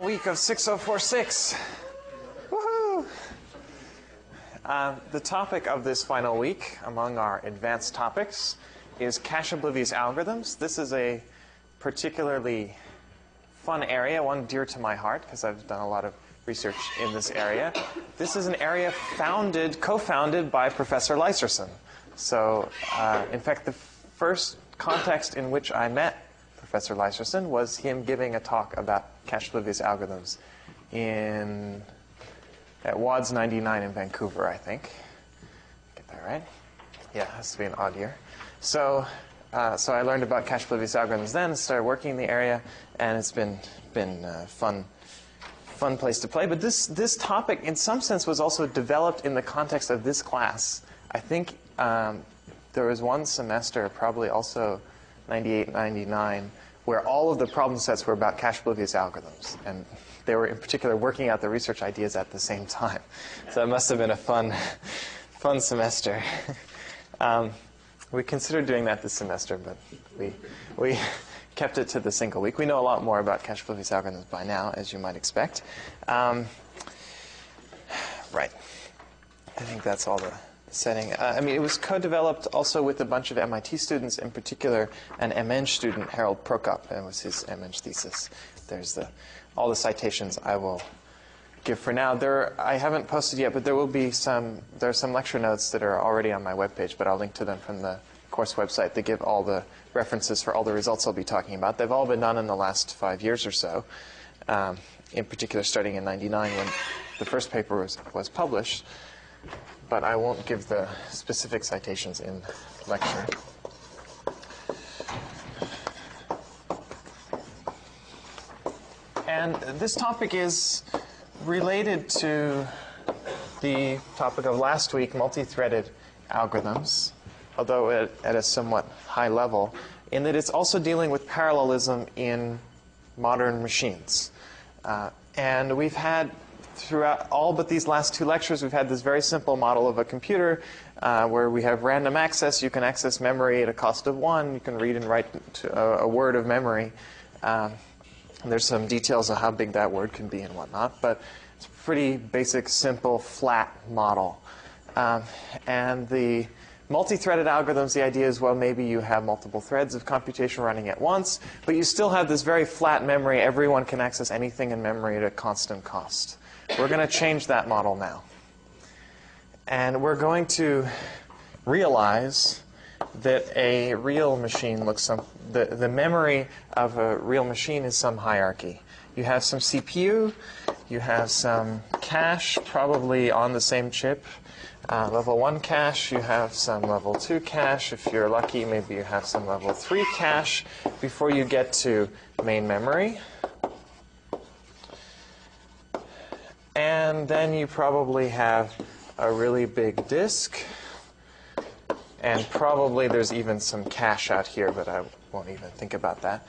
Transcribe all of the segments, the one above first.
Week of 6046. Woohoo! The topic of this final week among our advanced topics is cache-oblivious algorithms. This is a particularly fun area, one dear to my heart because I've done a lot of research in this area. This is an area co-founded by Professor Leiserson. So, in fact, the first context in which I met Professor Leiserson was him giving a talk about cache-oblivious algorithms at WADS 99 in Vancouver, I think. Get that right? Yeah, it has to be an odd year. So I learned about cache-oblivious algorithms then, started working in the area, and it's been fun place to play. But this topic, in some sense, was also developed in the context of this class. I think there was one semester, probably also 98, 99, where all of the problem sets were about cache-oblivious algorithms. And they were, in particular, working out the research ideas at the same time. So it must have been a fun semester. We considered doing that this semester, but we kept it to the single week. We know a lot more about cache-oblivious algorithms by now, as you might expect. Right. I think that's all the setting. It was co-developed also with a bunch of MIT students, in particular an MEng student, Harold Prokop, and it was his MEng thesis. There's all the citations I will give for now. I haven't posted yet, but there are some lecture notes that are already on my webpage, but I'll link to them from the course website that give all the references for all the results I'll be talking about. They've all been done in the last 5 years or so, in particular starting in 99 when the first paper was published. But I won't give the specific citations in lecture. And this topic is related to the topic of last week, multi-threaded algorithms, although at a somewhat high level, in that it's also dealing with parallelism in modern machines. And we've had, throughout all but these last two lectures, we've had this very simple model of a computer where we have random access. You can access memory at a cost of 1. You can read and write a word of memory. There's some details on how big that word can be and whatnot, but it's a pretty basic, simple, flat model. And the multi-threaded algorithms, the idea is, well, maybe you have multiple threads of computation running at once, but you still have this very flat memory. Everyone can access anything in memory at a constant cost. We're going to change that model now. And we're going to realize that a real machine the memory of a real machine is some hierarchy. You have some CPU, you have some cache, probably on the same chip, level 1 cache, you have some level 2 cache. If you're lucky, maybe you have some level 3 cache before you get to main memory. And then you probably have a really big disk. And probably there's even some cache out here, but I won't even think about that.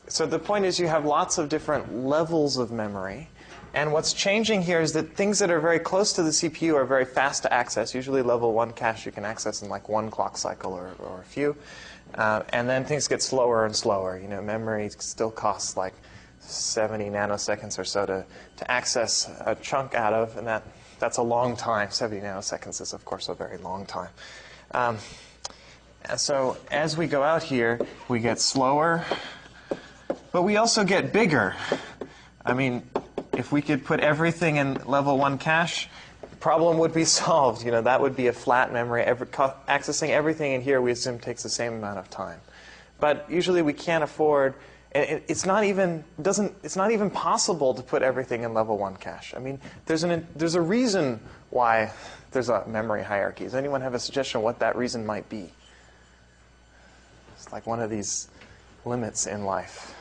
So the point is you have lots of different levels of memory. And what's changing here is that things that are very close to the CPU are very fast to access. Usually level 1 cache you can access in like 1 clock cycle or a few. And then things get slower and slower. Memory still costs like 70 nanoseconds or so to access a chunk out of, and that's a long time. 70 nanoseconds is, of course, a very long time. So as we go out here, we get slower, but we also get bigger. If we could put everything in level 1 cache, the problem would be solved. That would be a flat memory. Accessing everything in here, we assume, takes the same amount of time. But usually we can't afford. It's not even possible to put everything in level 1 cache. There's a reason why there's a memory hierarchy. Does anyone have a suggestion what that reason might be? It's like one of these limits in life.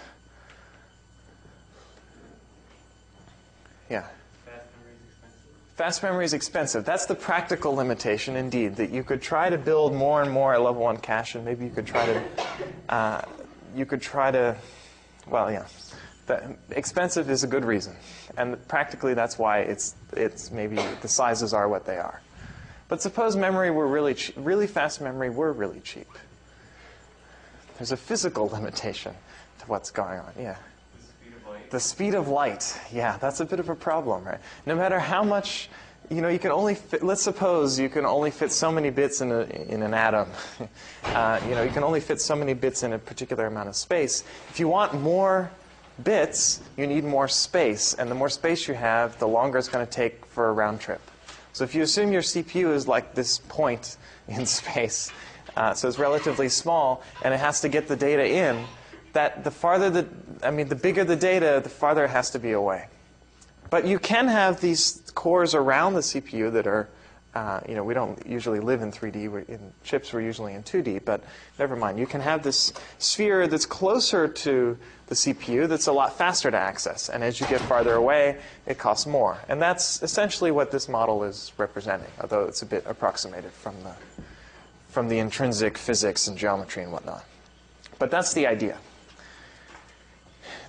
Yeah. Fast memory is expensive. That's the practical limitation, indeed, that you could try to build more and more at level 1 cache, and maybe you could try to. Well, yeah. Expensive is a good reason, and practically that's why it's maybe the sizes are what they are. But suppose memory were really fast memory were really cheap. There's a physical limitation to what's going on. Yeah. The speed of light. the speed of light. Yeah, that's a bit of a problem, right? No matter how much, you can only fit, let's suppose you can only fit so many bits in an atom. You can only fit so many bits in a particular amount of space. If you want more bits, you need more space. And the more space you have, the longer it's going to take for a round trip. So if you assume your CPU is like this point in space, so it's relatively small, and it has to get the data in, that the bigger the data, the farther it has to be away. But you can have these cores around the CPU that are, we don't usually live in 3D. In chips, we're usually in 2D, but never mind. You can have this sphere that's closer to the CPU that's a lot faster to access. And as you get farther away, it costs more. And that's essentially what this model is representing, although it's a bit approximated from the intrinsic physics and geometry and whatnot. But that's the idea.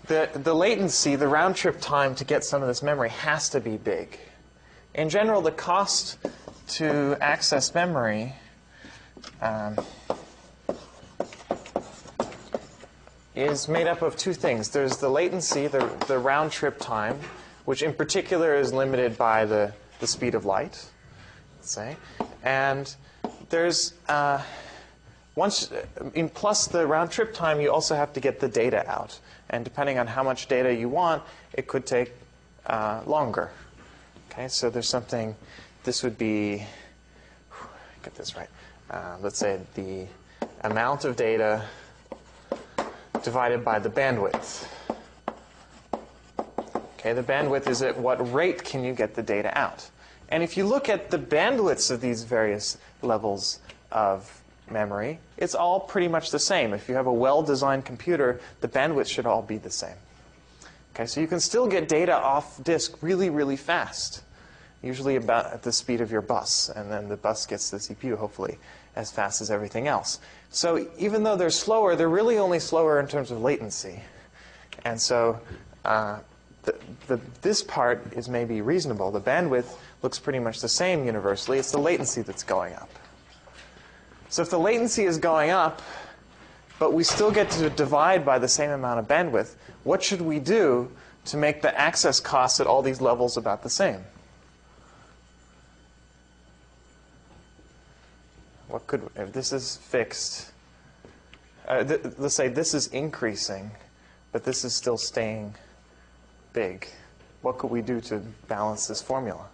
The latency, the round trip time to get some of this memory has to be big. In general, the cost to access memory is made up of two things. There's the latency, the round trip time, which in particular is limited by the speed of light, let's say. And there's plus the round trip time, you also have to get the data out. And depending on how much data you want, it could take longer. Okay, so there's something, this would be, get this right, let's say the amount of data divided by the bandwidth. Okay, the bandwidth is at what rate can you get the data out. And if you look at the bandwidths of these various levels of memory, it's all pretty much the same. If you have a well-designed computer, the bandwidth should all be the same. Okay, so you can still get data off disk really, really fast, usually about at the speed of your bus, and then the bus gets the CPU, hopefully, as fast as everything else. So even though they're slower, they're really only slower in terms of latency. And so this part is maybe reasonable. The bandwidth looks pretty much the same universally. It's the latency that's going up. So if the latency is going up, but we still get to divide by the same amount of bandwidth, what should we do to make the access costs at all these levels about the same? If this is fixed, let's say this is increasing, but this is still staying big. What could we do to balance this formula?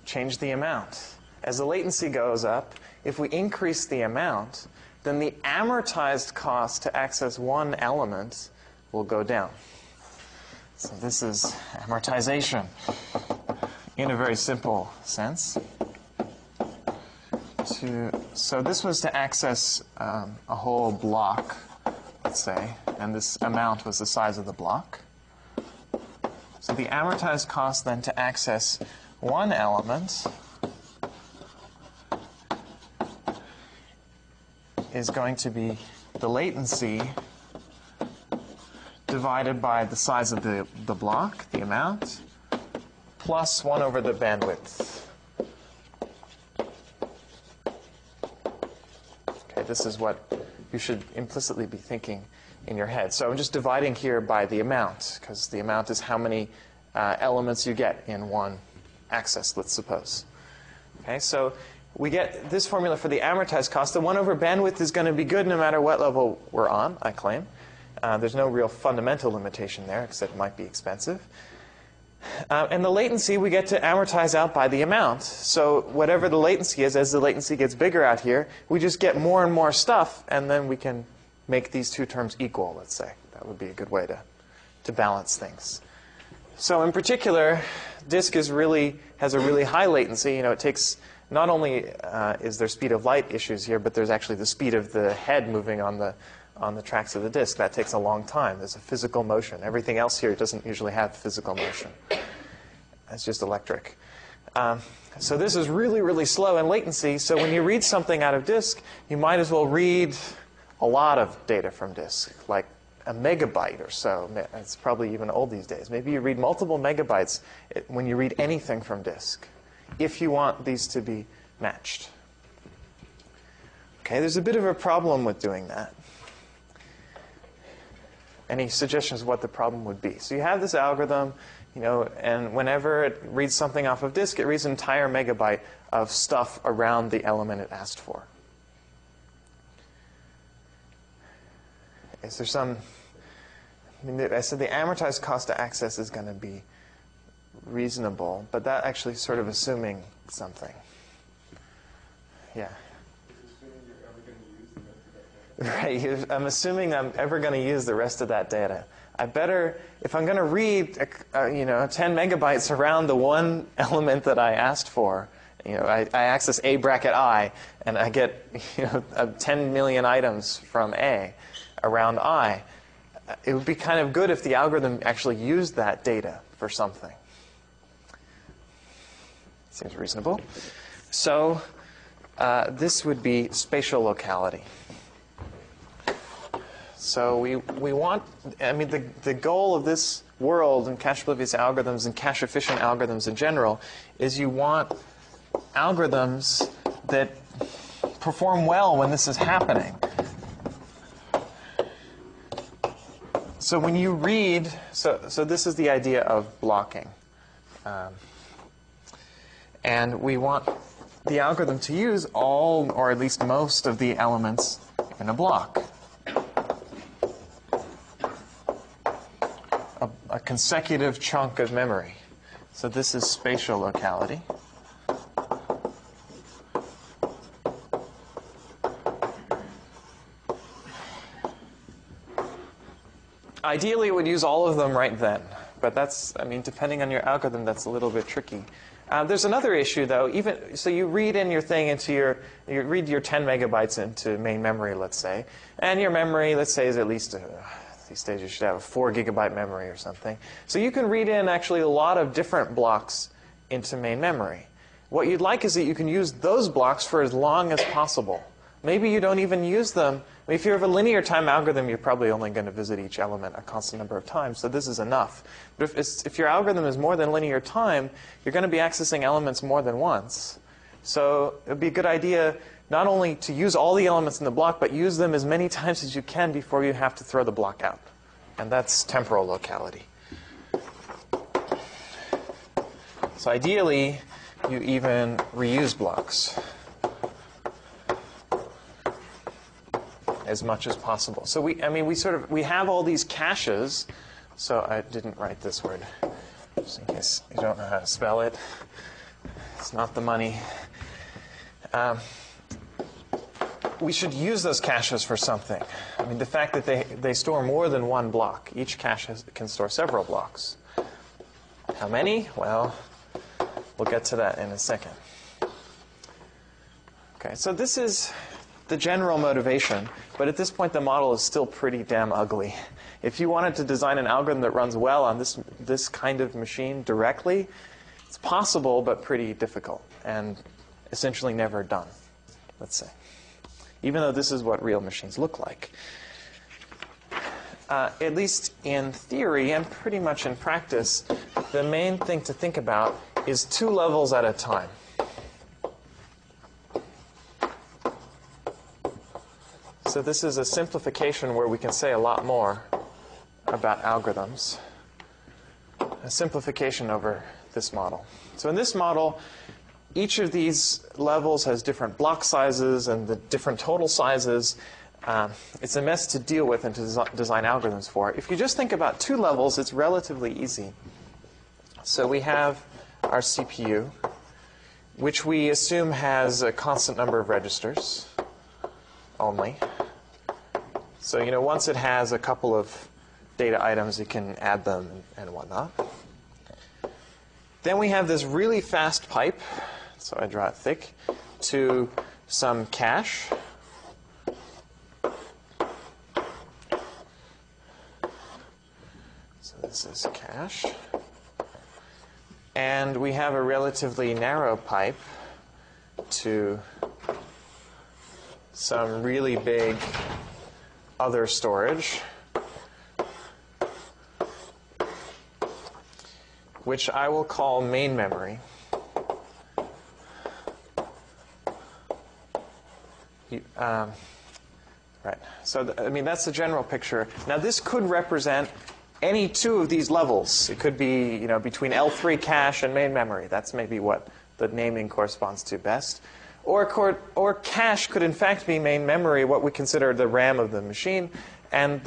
Change the amount. As the latency goes up, if we increase the amount, then the amortized cost to access one element will go down. So this is amortization in a very simple sense. So this was to access a whole block, let's say, and this amount was the size of the block. So the amortized cost then to access one element is going to be the latency divided by the size of the block, the amount, plus 1 over the bandwidth. Okay, this is what you should implicitly be thinking in your head. So I'm just dividing here by the amount, because the amount is how many elements you get in one access, let's suppose. Okay, so we get this formula for the amortized cost. The 1 over bandwidth is going to be good no matter what level we're on, I claim. There's no real fundamental limitation there, except it might be expensive. And the latency we get to amortize out by the amount. So whatever the latency is, as the latency gets bigger out here, we just get more and more stuff, and then we can make these two terms equal, let's say. That would be a good way to balance things. So in particular, disk has a really high latency. It takes, not only is there speed of light issues here, but there's actually the speed of the head moving on the tracks of the disk. That takes a long time. There's a physical motion. Everything else here doesn't usually have physical motion. It's just electric. So this is really, really slow in latency. So when you read something out of disk, you might as well read a lot of data from disk, like a megabyte or so. It's probably even old these days. Maybe you read multiple megabytes when you read anything from disk, if you want these to be matched. Okay, there's a bit of a problem with doing that. Any suggestions of what the problem would be? So you have this algorithm, and whenever it reads something off of disk, it reads an entire megabyte of stuff around the element it asked for. Is there some... I said the amortized cost to access is going to be reasonable, but that actually is sort of assuming something. Yeah. Right. I'm assuming I'm ever going to use the rest of that data. I better, if I'm going to read, 10 megabytes around the one element that I asked for, I access A bracket I, and I get 10 million items from A around I. It would be kind of good if the algorithm actually used that data for something. Seems reasonable. So this would be spatial locality. So we want, the goal of this world and cache oblivious algorithms and cache efficient algorithms in general is you want algorithms that perform well when this is happening. So when you read, so this is the idea of blocking. And we want the algorithm to use all, or at least most, of the elements in a block. A consecutive chunk of memory. So this is spatial locality. Ideally, it would use all of them right then. But that's, depending on your algorithm, that's a little bit tricky. There's another issue, though. So you read in your thing you read your 10 megabytes into main memory, let's say. And your memory, let's say, is at least, these days you should have a 4 gigabyte memory or something. So you can read in actually a lot of different blocks into main memory. What you'd like is that you can use those blocks for as long as possible. Maybe you don't even use them. If you have a linear time algorithm, you're probably only going to visit each element a constant number of times, so this is enough. But if your algorithm is more than linear time, you're going to be accessing elements more than once. So it would be a good idea not only to use all the elements in the block, but use them as many times as you can before you have to throw the block out. And that's temporal locality. So ideally, you even reuse blocks as much as possible. So we have all these caches. So I didn't write this word, just in case you don't know how to spell it. It's not the money. We should use those caches for something. The fact that they store more than one block. Each cache can store several blocks. How many? Well, we'll get to that in a second. Okay, so this is the general motivation, but at this point the model is still pretty damn ugly. If you wanted to design an algorithm that runs well on this kind of machine directly, it's possible but pretty difficult and essentially never done, let's say. Even though this is what real machines look like. At least in theory and pretty much in practice, the main thing to think about is 2 levels at a time. So this is a simplification where we can say a lot more about algorithms. A simplification over this model. So in this model, each of these levels has different block sizes and the different total sizes. It's a mess to deal with and to design algorithms for. If you just think about 2 levels, it's relatively easy. So we have our CPU, which we assume has a constant number of registers only. So, once it has a couple of data items, you can add them and whatnot. Then we have this really fast pipe, so I draw it thick, to some cache. So this is cache. And we have a relatively narrow pipe to some really big other storage, which I will call main memory. Right. So, I mean, that's the general picture. Now, this could represent any two of these levels. It could be, between L3 cache and main memory. That's maybe what the naming corresponds to best. Or cache could, in fact, be main memory, what we consider the RAM of the machine. And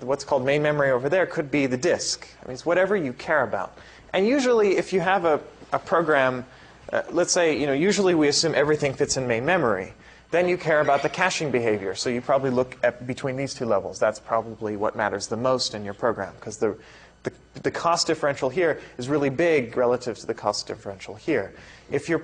what's called main memory over there could be the disk. I mean, it's whatever you care about. And usually, if you have a program, let's say, usually we assume everything fits in main memory. Then you care about the caching behavior. So you probably look at between these two levels. That's probably what matters the most in your program, because the cost differential here is really big relative to the cost differential here. If your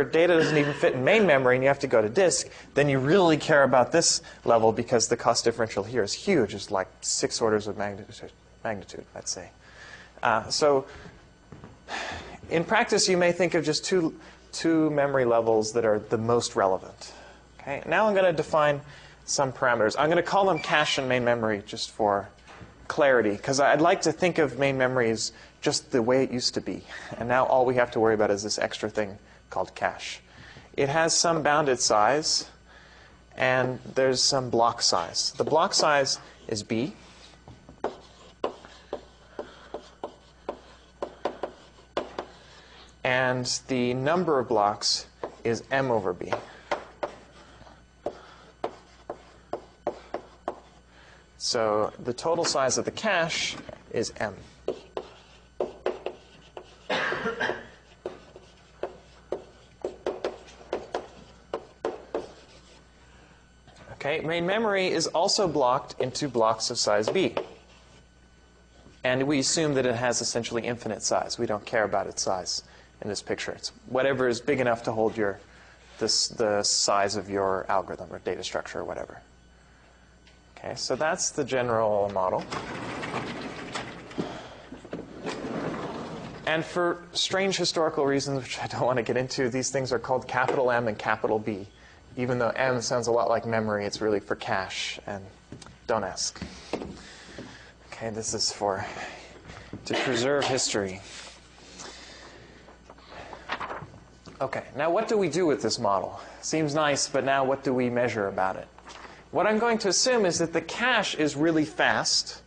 data doesn't even fit in main memory and you have to go to disk, then you really care about this level because the cost differential here is huge. It's like 6 orders of magnitude, let's say. So in practice, you may think of just two memory levels that are the most relevant. Okay? Now I'm going to define some parameters. I'm going to call them cache and main memory just for clarity, because I'd like to think of main memory as just the way it used to be. And now all we have to worry about is this extra thing called cache. It has some bounded size, and there's some block size. The block size is B. And the number of blocks is M over B. So the total size of the cache is M. Okay, main memory is also blocked into blocks of size B. And we assume that it has essentially infinite size. We don't care about its size in this picture. It's whatever is big enough to hold the size of your algorithm or data structure or whatever. Okay, so that's the general model. And for strange historical reasons, which I don't want to get into, these things are called capital M and capital B. Even though M sounds a lot like memory, it's really for cache, and don't ask. Okay, this is to preserve history. Okay, now what do we do with this model? Seems nice, but now what do we measure about it? What I'm going to assume is that the cache is really fast.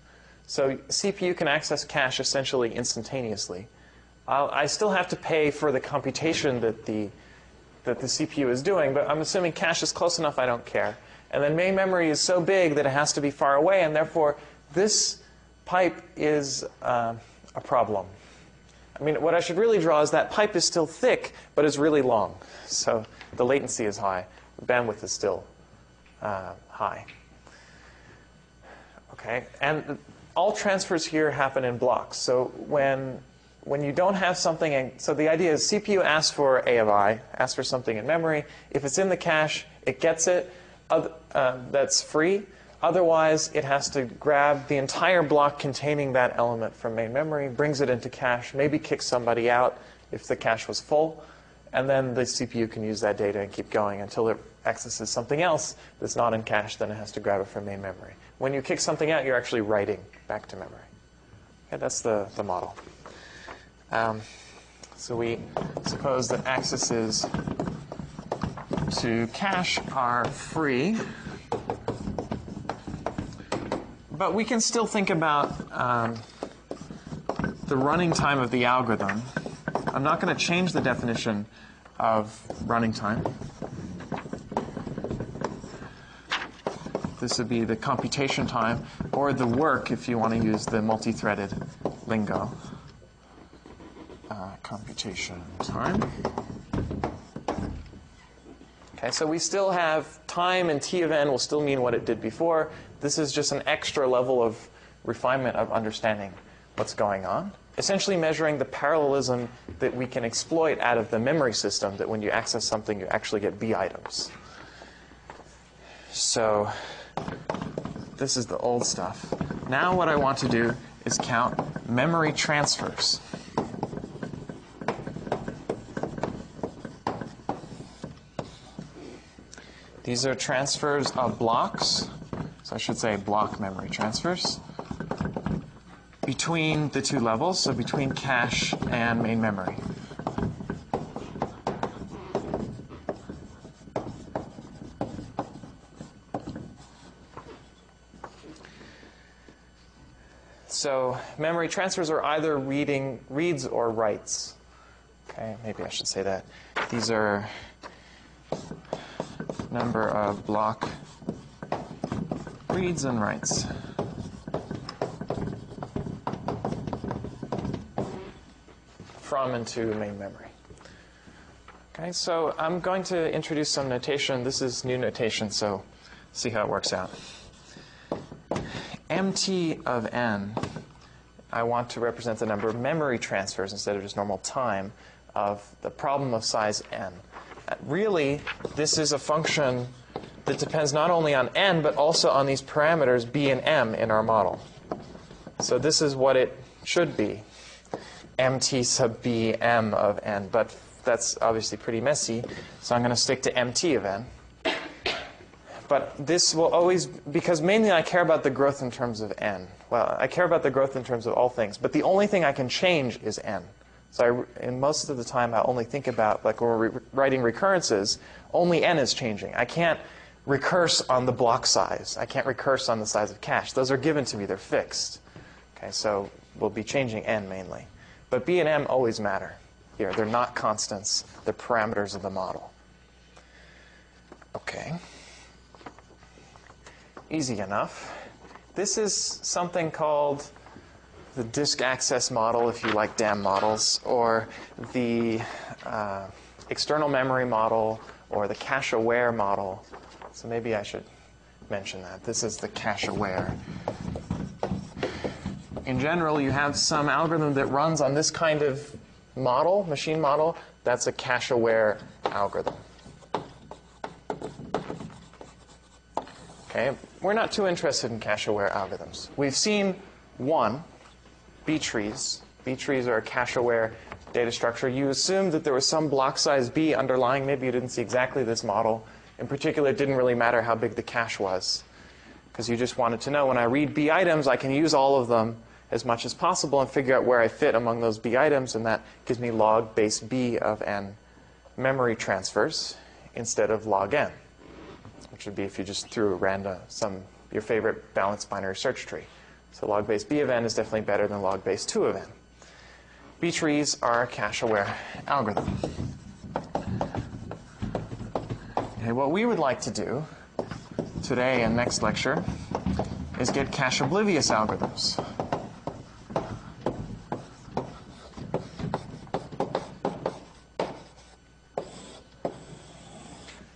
So CPU can access cache essentially instantaneously. I still have to pay for the computation that the CPU is doing, but I'm assuming cache is close enough I don't care. And then main memory is so big that it has to be far away, and therefore this pipe is a problem. I mean, what I should really draw is that pipe is still thick, but is really long. So the latency is high. The bandwidth is still high. Okay, and all transfers here happen in blocks. So when you don't have something, so the idea is CPU asks for A of I, asks for something in memory. If it's in the cache, it gets it. That's free. Otherwise, it has to grab the entire block containing that element from main memory, brings it into cache, maybe kicks somebody out if the cache was full, and then the CPU can use that data and keep going until it accesses something else that's not in cache, then it has to grab it from main memory. When you kick something out, you're actually writing back to memory. Okay, that's the model. So we suppose that accesses to cache are free. But we can still think about the running time of the algorithm. I'm not going to change the definition of running time. This would be the computation time, or the work if you want to use the multi-threaded lingo. Computation time. Okay, so we still have time, and T of n will still mean what it did before. This is just an extra level of refinement of understanding what's going on. Essentially measuring the parallelism that we can exploit out of the memory system, that when you access something, you actually get B items. So this is the old stuff. Now what I want to do is count memory transfers. These are transfers of blocks, so I should say block memory transfers, between the two levels, so between cache and main memory. So memory transfers are either reads or writes. Okay, maybe I should say that. These are number of block reads and writes. From and to main memory. Okay, so I'm going to introduce some notation. This is new notation, so see how it works out. MT of n, I want to represent the number of memory transfers instead of just normal time of the problem of size n. Really, this is a function that depends not only on n, but also on these parameters b and m in our model. So this is what it should be, mt sub b m of n. But that's obviously pretty messy, so I'm going to stick to mt of n. But this will always, because mainly I care about the growth in terms of n. Well, I care about the growth in terms of all things, but the only thing I can change is n. So in most of the time, I only think about, like when we're writing recurrences, only n is changing. I can't recurse on the block size. I can't recurse on the size of cache. Those are given to me. They're fixed. Okay, so we'll be changing n mainly. But b and m always matter here. They're not constants. They're parameters of the model. Okay. Easy enough. This is something called the disk access model, if you like DAM models, or the external memory model, or the cache-aware model. So maybe I should mention that. This is the cache-aware. In general, you have some algorithm that runs on this kind of model, machine model. That's a cache-aware algorithm. Okay, we're not too interested in cache-aware algorithms. We've seen one, B-trees. B-trees are a cache-aware data structure. You assumed that there was some block size B underlying. Maybe you didn't see exactly this model. In particular, it didn't really matter how big the cache was, because you just wanted to know when I read B items, I can use all of them as much as possible and figure out where I fit among those B items, and that gives me log base B of n memory transfers instead of log n, which would be if you just threw a random, your favorite balanced binary search tree. So log base B of n is definitely better than log base 2 of n. B trees are a cache-aware algorithm. Okay, what we would like to do today and next lecture is get cache-oblivious algorithms.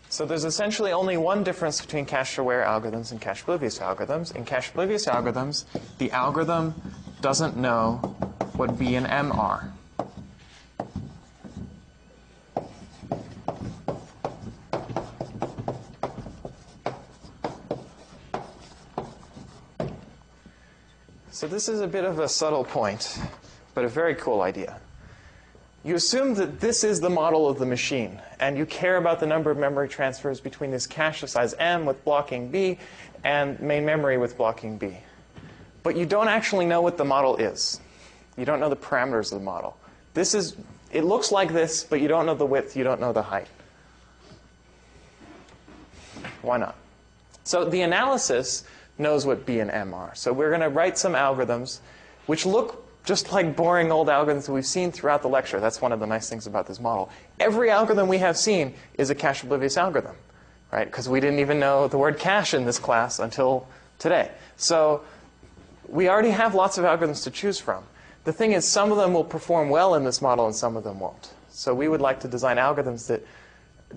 So there's essentially only one difference between cache-aware algorithms and cache-oblivious algorithms. In cache-oblivious algorithms, the algorithm doesn't know what B and M are. So this is a bit of a subtle point, but a very cool idea. You assume that this is the model of the machine, and you care about the number of memory transfers between this cache of size M with blocking B and main memory with blocking B. But you don't actually know what the model is. You don't know the parameters of the model. It looks like this, but you don't know the width, you don't know the height. Why not? So the analysis knows what B and M are. So we're going to write some algorithms which look just like boring old algorithms that we've seen throughout the lecture. That's one of the nice things about this model. Every algorithm we have seen is a cache-oblivious algorithm, right? Because we didn't even know the word cache in this class until today. So we already have lots of algorithms to choose from. The thing is, some of them will perform well in this model and some of them won't. So we would like to design algorithms that,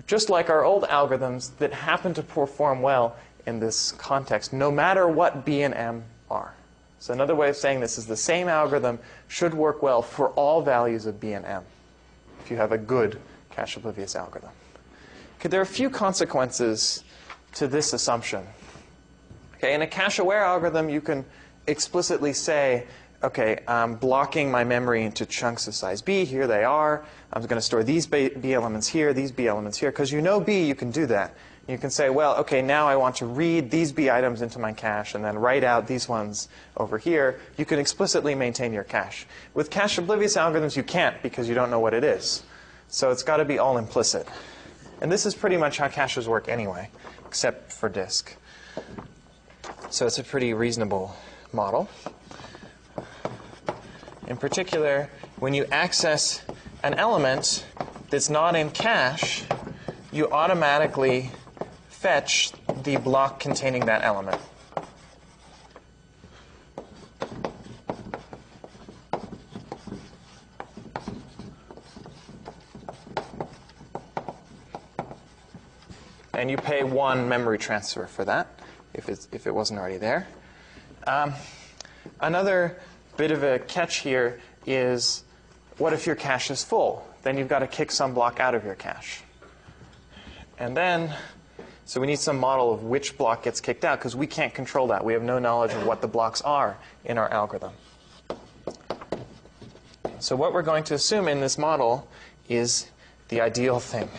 just like our old algorithms, that happen to perform well in this context, no matter what B and M are. So another way of saying this is the same algorithm should work well for all values of B and M if you have a good cache-oblivious algorithm. Okay, there are a few consequences to this assumption. Okay, in a cache-aware algorithm, you can explicitly say, okay, I'm blocking my memory into chunks of size B. Here they are. I'm going to store these B elements here, these B elements here. Because you know B, you can do that. You can say, well, okay, now I want to read these B items into my cache and then write out these ones over here. You can explicitly maintain your cache. With cache-oblivious algorithms, you can't because you don't know what it is. So it's got to be all implicit. And this is pretty much how caches work anyway, except for disk. So it's a pretty reasonable model. In particular, when you access an element that's not in cache, you automatically fetch the block containing that element. And you pay 1 memory transfer for that, if it wasn't already there. Another bit of a catch here is, what if your cache is full? Then you've got to kick some block out of your cache. And then, so we need some model of which block gets kicked out, because we can't control that. We have no knowledge of what the blocks are in our algorithm. So what we're going to assume in this model is the ideal thing.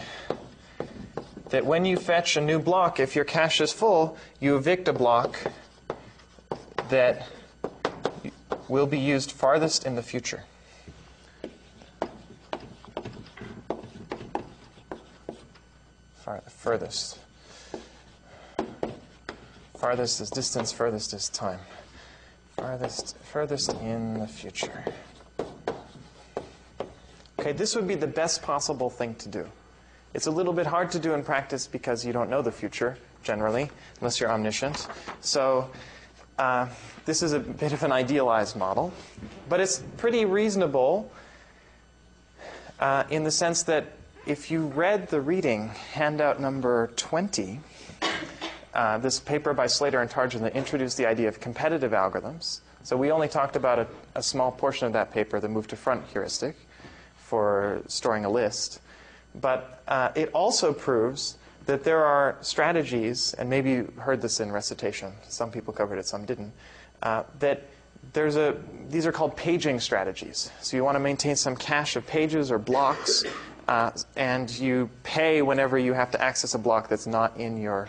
That when you fetch a new block, if your cache is full, you evict a block that will be used farthest in the future. Furthest. Farthest is distance, furthest is time. Furthest in the future. Okay, this would be the best possible thing to do. It's a little bit hard to do in practice because you don't know the future, generally, unless you're omniscient. So this is a bit of an idealized model. But it's pretty reasonable in the sense that if you read the reading, handout number 20, this paper by Slater and Tarjan that introduced the idea of competitive algorithms. So we only talked about a small portion of that paper, the move to front heuristic, for storing a list. But it also proves that there are strategies, and maybe you heard this in recitation, some people covered it, some didn't, that these are called paging strategies. So you want to maintain some cache of pages or blocks, and you pay whenever you have to access a block that's not in your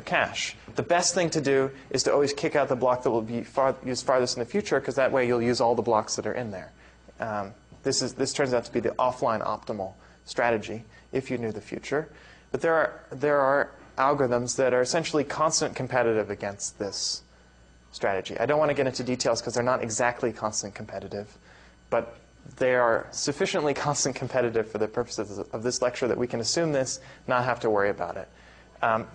cache. The best thing to do is to always kick out the block that will be used farthest in the future, because that way you'll use all the blocks that are in there. This turns out to be the offline optimal strategy if you knew the future. But there are algorithms that are essentially constant competitive against this strategy. I don't want to get into details because they're not exactly constant competitive, but they are sufficiently constant competitive for the purposes of this lecture that we can assume this, not have to worry about it.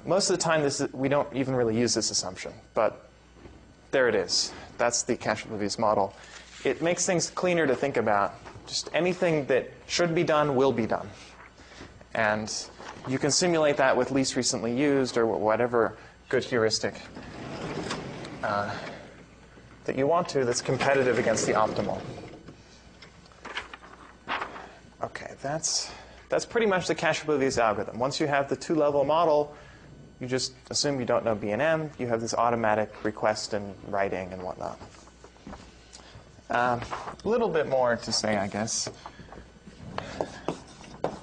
Most of the time, we don't even really use this assumption, but there it is. That's the cache oblivious model. It makes things cleaner to think about. Just anything that should be done will be done. And you can simulate that with least recently used or whatever good heuristic that you want to that's competitive against the optimal. Okay, that's pretty much the cache oblivious algorithm. Once you have the two-level model, you just assume you don't know B and M. You have this automatic request and writing and whatnot. A little bit more to say, I guess.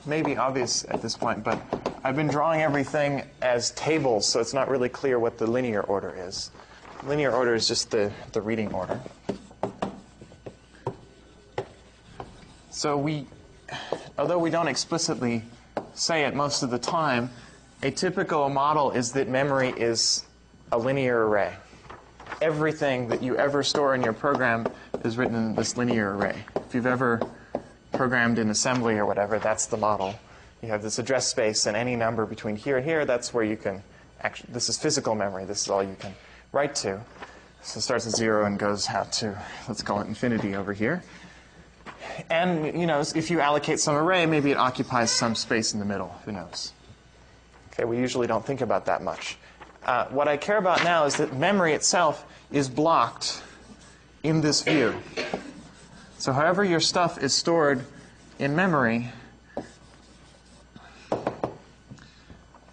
Maybe obvious at this point, but I've been drawing everything as tables, so it's not really clear what the linear order is. Linear order is just the reading order. So although we don't explicitly say it most of the time, a typical model is that memory is a linear array. Everything that you ever store in your program is written in this linear array. If you've ever programmed in assembly or whatever, that's the model. You have this address space, and any number between here and here, that's where you can actually, this is physical memory. This is all you can write to. So it starts at 0 and goes out to, let's call it infinity over here. And, if you allocate some array, maybe it occupies some space in the middle. Who knows? Okay, we usually don't think about that much. What I care about now is that memory itself is blocked in this view. So however your stuff is stored in memory,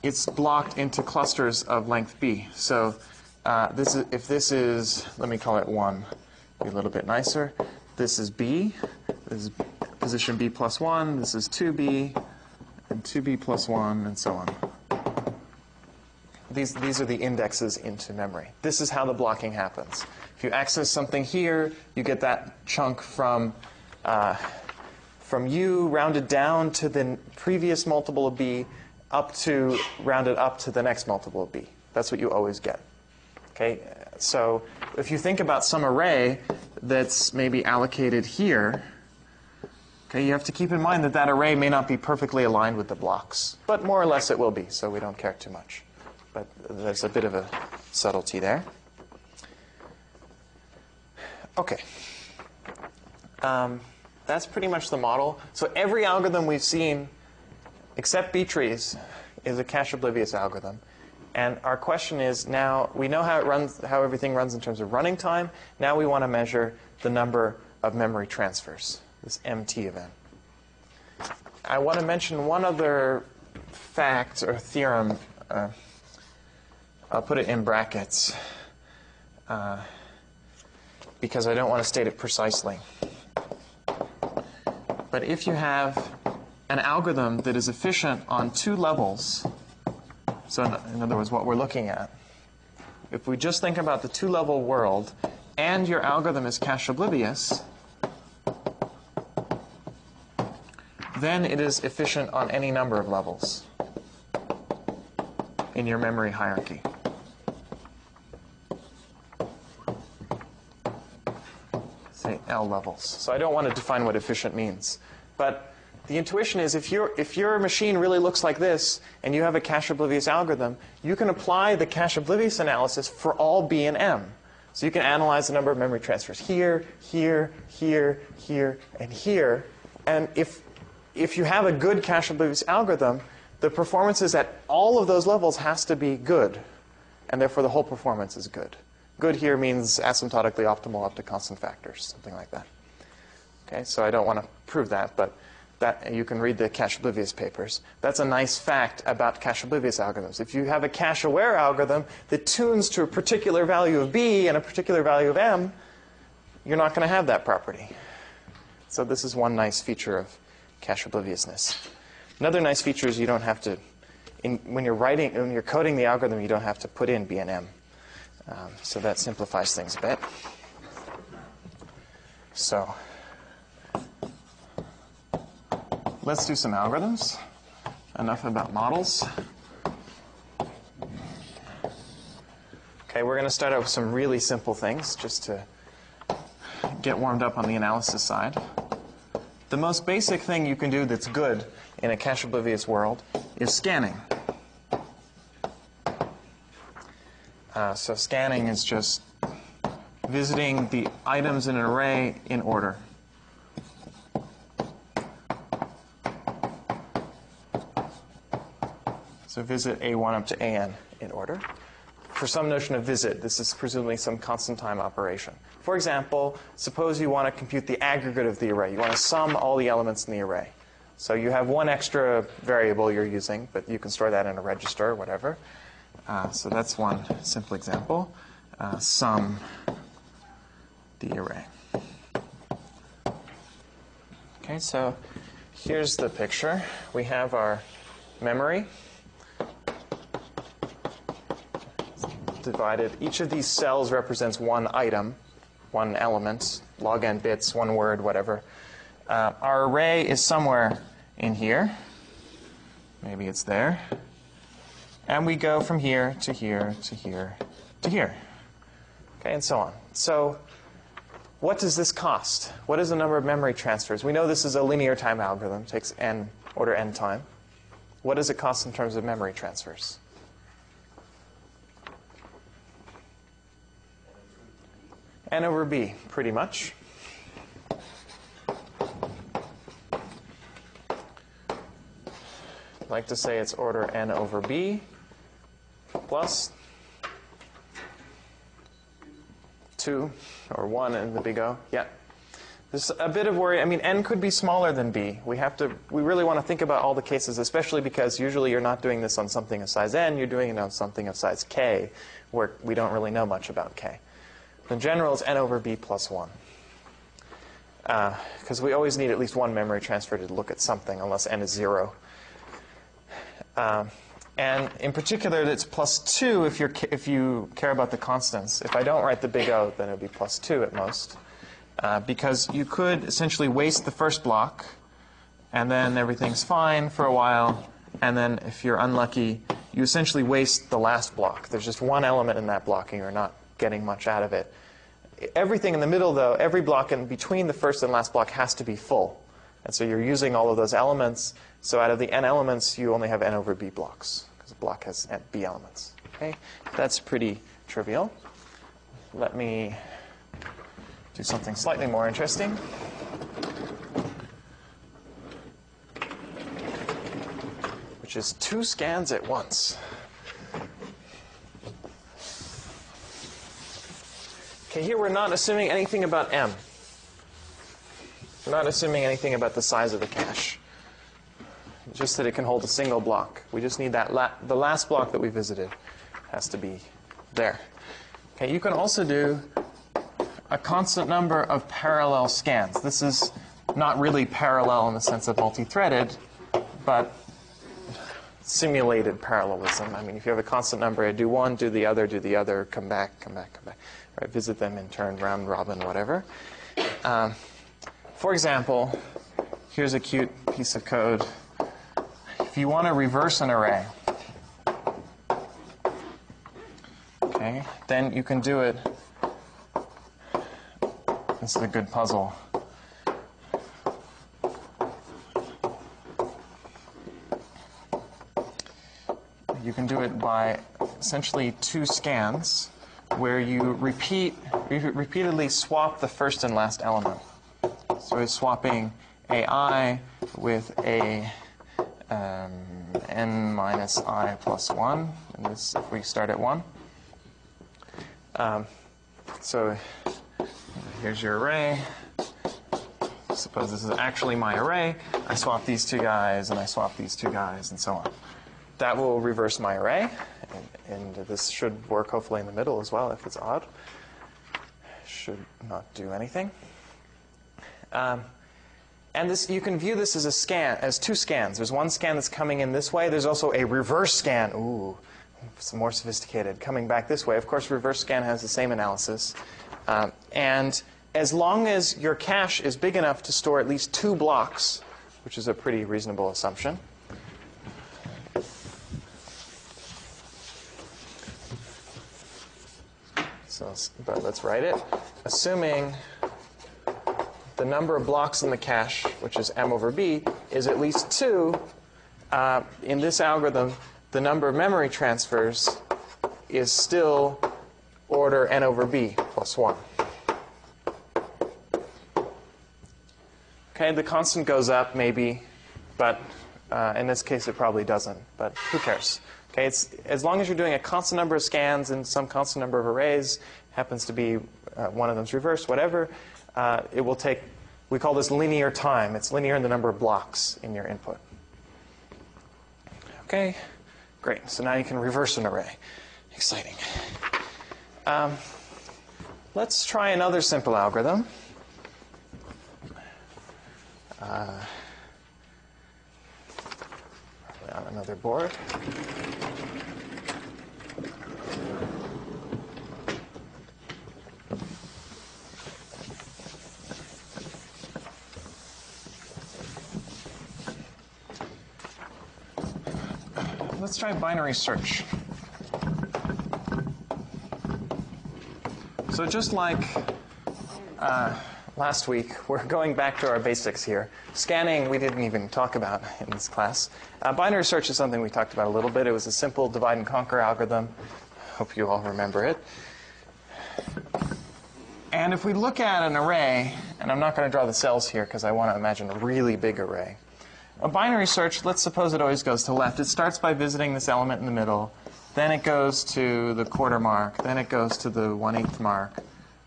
it's blocked into clusters of length b. So if this is, let me call it 1, be a little bit nicer. This is b. This is position b plus 1. This is 2b, and 2b plus 1, and so on. These are the indexes into memory. This is how the blocking happens. If you access something here, you get that chunk from u rounded down to the previous multiple of b, rounded up to the next multiple of b. That's what you always get. Okay, so if you think about some array that's maybe allocated here, okay, you have to keep in mind that that array may not be perfectly aligned with the blocks, but more or less it will be, so we don't care too much. But there's a bit of a subtlety there. Okay. That's pretty much the model. So every algorithm we've seen, except B-trees, is a cache-oblivious algorithm. And our question is now, we know how it runs, how everything runs in terms of running time. Now we want to measure the number of memory transfers, this MT of n. I want to mention one other fact or theorem. I'll put it in brackets because I don't want to state it precisely. But if you have an algorithm that is efficient on two levels, so in other words, what we're looking at, if we just think about the two-level world and your algorithm is cache oblivious, then it is efficient on any number of levels in your memory hierarchy. Say L levels. So I don't want to define what efficient means. But the intuition is if your machine really looks like this and you have a cache oblivious algorithm, you can apply the cache oblivious analysis for all B and M. So you can analyze the number of memory transfers here, here, here, here, and here. And if you have a good cache oblivious algorithm, the performances at all of those levels has to be good. And therefore the whole performance is good. Good here means asymptotically optimal up to constant factors, something like that. Okay, so I don't want to prove that, but that you can read the cache oblivious papers. That's a nice fact about cache oblivious algorithms. If you have a cache aware algorithm that tunes to a particular value of B and a particular value of M, you're not going to have that property. So this is one nice feature of cache obliviousness. Another nice feature is you don't have to, when you're coding the algorithm, you don't have to put in B and M. So that simplifies things a bit. So let's do some algorithms. Enough about models. Okay, we're going to start out with some really simple things just to get warmed up on the analysis side. The most basic thing you can do that's good in a cache oblivious world is scanning. So scanning is just visiting the items in an array in order. So visit A1 up to AN in order. For some notion of visit, this is presumably some constant time operation. For example, suppose you want to compute the aggregate of the array. You want to sum all the elements in the array. So you have one extra variable you're using, but you can store that in a register or whatever. So that's one simple example. Sum the array. Okay, so here's the picture. We have our memory divided. Each of these cells represents one item, one element, log n bits, one word, whatever. Our array is somewhere in here. Maybe it's there. And we go from here to here to here to here. Okay, and so on. So what does this cost? What is the number of memory transfers? We know this is a linear time algorithm. It takes order n time. What does it cost in terms of memory transfers? N over B, pretty much. I'd like to say it's order N over B plus 2 or 1 in the big O. Yeah. There's a bit of worry. I mean, N could be smaller than B. We really want to think about all the cases, especially because usually you're not doing this on something of size N. You're doing it on something of size K, where we don't really know much about K. In general, it's N over B plus 1. Because we always need at least one memory transfer to look at something, unless N is 0. And in particular, it's plus 2 if you care about the constants. If I don't write the big O, then it would be plus 2 at most. Because you could essentially waste the first block, and then everything's fine for a while. And then if you're unlucky, you essentially waste the last block. There's just one element in that block, and you're not getting much out of it. Everything in the middle, though, every block in between the first and last block has to be full. And so you're using all of those elements. So out of the n elements, you only have n over b blocks, because a block has b elements. Okay? That's pretty trivial. Let me do something slightly more interesting. Which is 2 scans at once. Okay, here we're not assuming anything about m. We're not assuming anything about the size of the cache. Just that it can hold a single block. We just need that the last block that we visited has to be there. Okay, you can also do a constant number of parallel scans. This is not really parallel in the sense of multi-threaded, but simulated parallelism. I mean, if you have a constant number, I do one, do the other, come back, come back, come back. Right, visit them in turn, round robin, whatever. For example, here's a cute piece of code. If you want to reverse an array, okay, then you can do it. This is a good puzzle. You can do it by essentially 2 scans where you repeatedly swap the first and last element. So it's swapping AI with a n minus I plus 1. And this, if we start at 1. So here's your array. Suppose this is actually my array. I swap these 2 guys, and I swap these 2 guys, and so on. That will reverse my array. And this should work hopefully in the middle as well if it's odd. Should not do anything. And this, you can view this as a scan, as 2 scans. There's one scan that's coming in this way. There's also a reverse scan. Ooh, it's more sophisticated. Coming back this way. Of course, reverse scan has the same analysis. And as long as your cache is big enough to store at least 2 blocks, which is a pretty reasonable assumption. So, but let's write it. Assuming the number of blocks in the cache, which is m over b, is at least 2, in this algorithm, the number of memory transfers is still order n over b plus 1. Okay, the constant goes up maybe, but in this case it probably doesn't, but who cares? Okay, it's, as long as you're doing a constant number of scans and some constant number of arrays, happens to be one of them's reversed, whatever, it will take, we call this linear time. It's linear in the number of blocks in your input. Okay, great. So now you can reverse an array. Exciting. Let's try another simple algorithm. On another board. Let's try binary search. So just like last week, we're going back to our basics here. Scanning, we didn't even talk about in this class. Binary search is something we talked about a little bit. It was a simple divide and conquer algorithm. Hope you all remember it. And if we look at an array, and I'm not going to draw the cells here because I want to imagine a really big array. A binary search, let's suppose it always goes to left. It starts by visiting this element in the middle. Then it goes to the quarter mark. Then it goes to the 1/8 mark.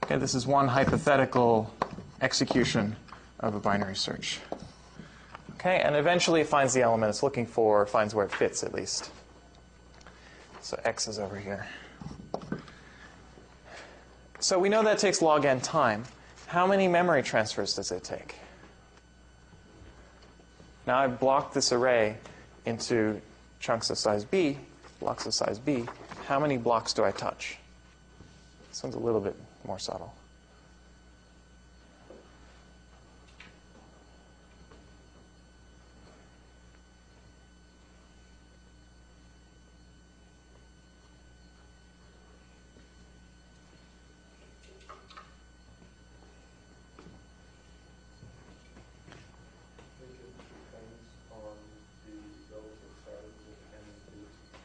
Okay, this is one hypothetical execution of a binary search. Okay, and eventually it finds the element it's looking for, finds where it fits at least. So x is over here. So we know that takes log n time. How many memory transfers does it take? Now I've blocked this array into chunks of size b, blocks of size b. How many blocks do I touch? This one's a little bit more subtle.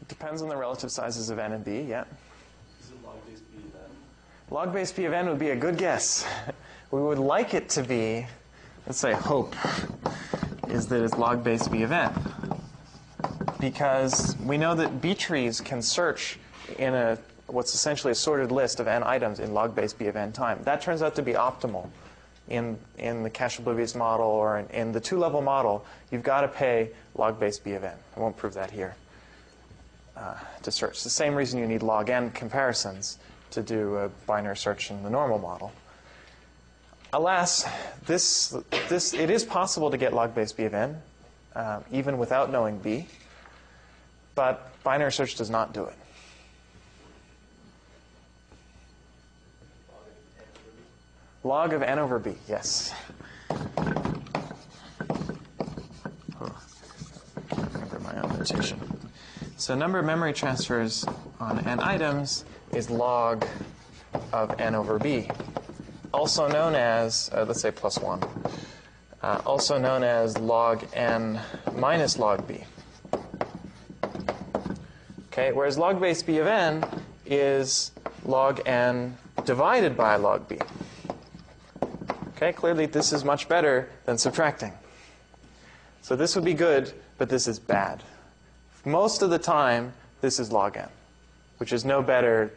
Depends on the relative sizes of n and b, yeah. Is it log base b of n? Log base b of n would be a good guess. We would like it to be, let's say hope, is that it's log base b of n. Because we know that B trees can search in what's essentially a sorted list of n items in log base b of n time. That turns out to be optimal in the cache oblivious model, or in the two-level model. You've got to pay log base b of n. I won't prove that here to search. It's the same reason you need log n comparisons to do a binary search in the normal model. Alas, it is possible to get log base b of n even without knowing b. But binary search does not do it. Log of n over b, yes. Oh, I can't remember my own notation. So number of memory transfers on n items is log of n over b, also known as, let's say plus 1, also known as log n minus log b. Okay, whereas log base b of n is log n divided by log b. Okay, clearly this is much better than subtracting. So this would be good, but this is bad. Most of the time, this is log n, which is no better,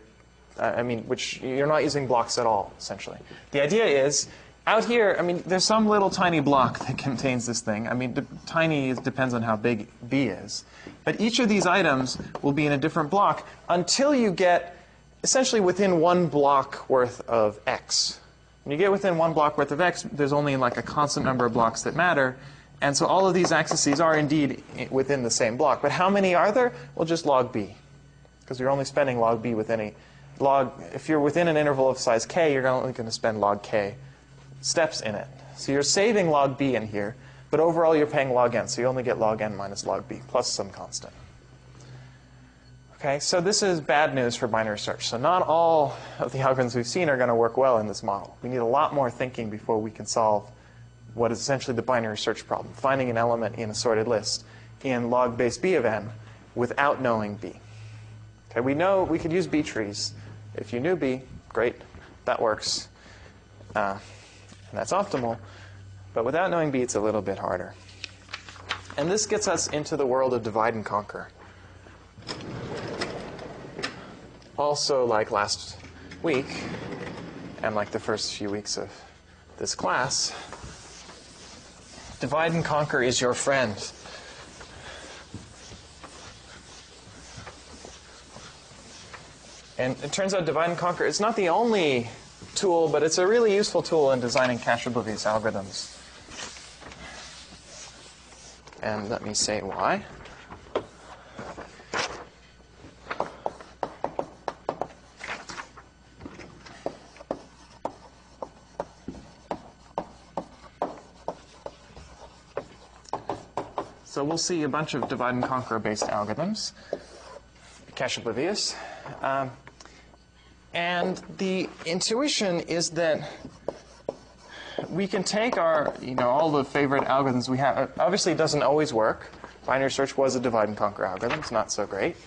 which you're not using blocks at all, essentially. The idea is, out here, there's some little tiny block that contains this thing. Tiny depends on how big b is. But each of these items will be in a different block until you get essentially within one block worth of x. When you get within one block worth of x, there's only like a constant number of blocks that matter. And so all of these axes are indeed within the same block. But how many are there? Well, just log b. Because you're only spending log b with any log. If you're within an interval of size k, you're only going to spend log k steps in it. So you're saving log b in here. But overall, you're paying log n. So you only get log n minus log b plus some constant. Okay, so this is bad news for binary search. So not all of the algorithms we've seen are going to work well in this model. We need a lot more thinking before we can solve what is essentially the binary search problem, finding an element in a sorted list in log base b of n without knowing b. Okay, we know we could use B trees. If you knew b, great, that works. And that's optimal. But without knowing b, it's a little bit harder. And this gets us into the world of divide and conquer. Also, like last week, and like the first few weeks of this class, divide and conquer is your friend. And it turns out divide and conquer is not the only tool, but it's a really useful tool in designing cache oblivious algorithms. And let me say why. So we'll see a bunch of divide and conquer based algorithms, cache oblivious. And the intuition is that we can take our, all the favorite algorithms we have. Obviously, it doesn't always work. Binary search was a divide and conquer algorithm. It's not so great.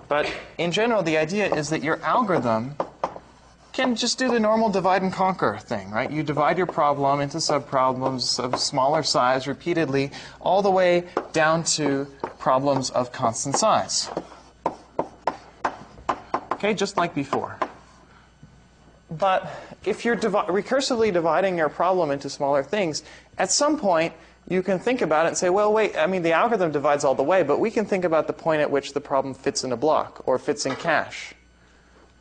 But in general, the idea is that your algorithm can just do the normal divide and conquer thing, right? You divide your problem into subproblems of smaller size repeatedly, all the way down to problems of constant size. Okay, just like before. But if you're recursively dividing your problem into smaller things, at some point you can think about it and say, well, wait, the algorithm divides all the way, but we can think about the point at which the problem fits in a block or fits in cache.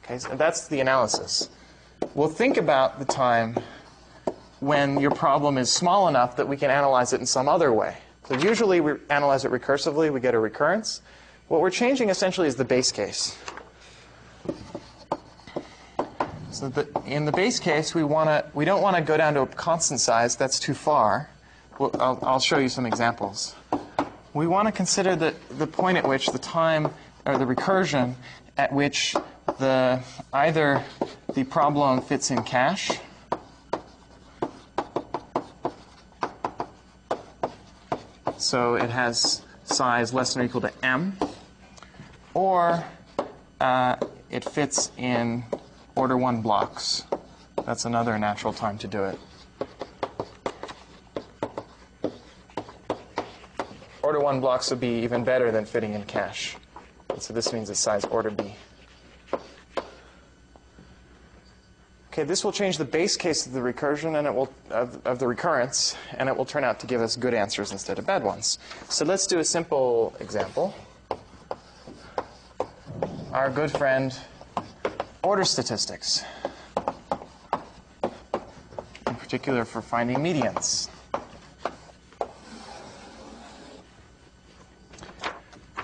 Okay, so that's the analysis. We'll think about the time when your problem is small enough that we can analyze it in some other way. So usually we analyze it recursively, we get a recurrence. What we're changing essentially is the base case. So in the base case, we don't want to go down to a constant size. That's too far. I'll show you some examples. We want to consider the point at which the time, or the recursion, at which either the problem fits in cache, so it has size less than or equal to m, or it fits in order 1 blocks. That's another natural time to do it. Order 1 blocks would be even better than fitting in cache. So this means it's size order B. Okay, this will change the base case of the recursion and it will of the recurrence, and it will turn out to give us good answers instead of bad ones. So let's do a simple example. Our good friend, order statistics, in particular for finding medians.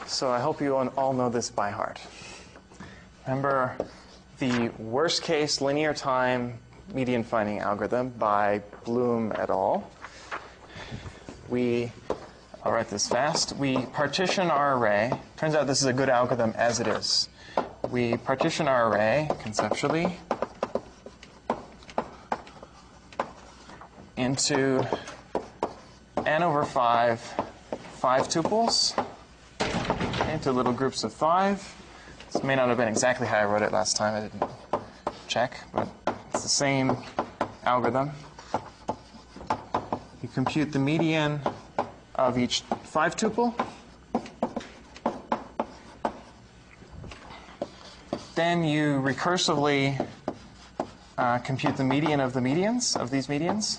So I hope you all know this by heart. Remember the worst case linear time median finding algorithm by Bloom et al. I'll write this fast. We partition our array. Turns out this is a good algorithm as it is. We partition our array conceptually into n over 5 tuples, into little groups of 5. This may not have been exactly how I wrote it last time. I didn't check, but it's the same algorithm. You compute the median of each 5 tuple. Then you recursively compute the median of the medians, of these medians.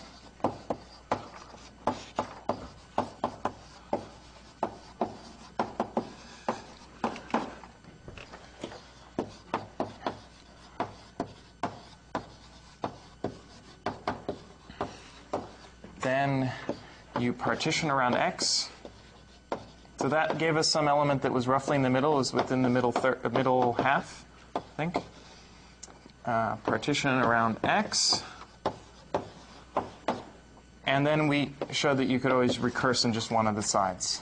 Then you partition around x. So that gave us some element that was roughly in the middle, was within the middle half, I think. Partition around x. And then we showed that you could always recurse in just one of the sides.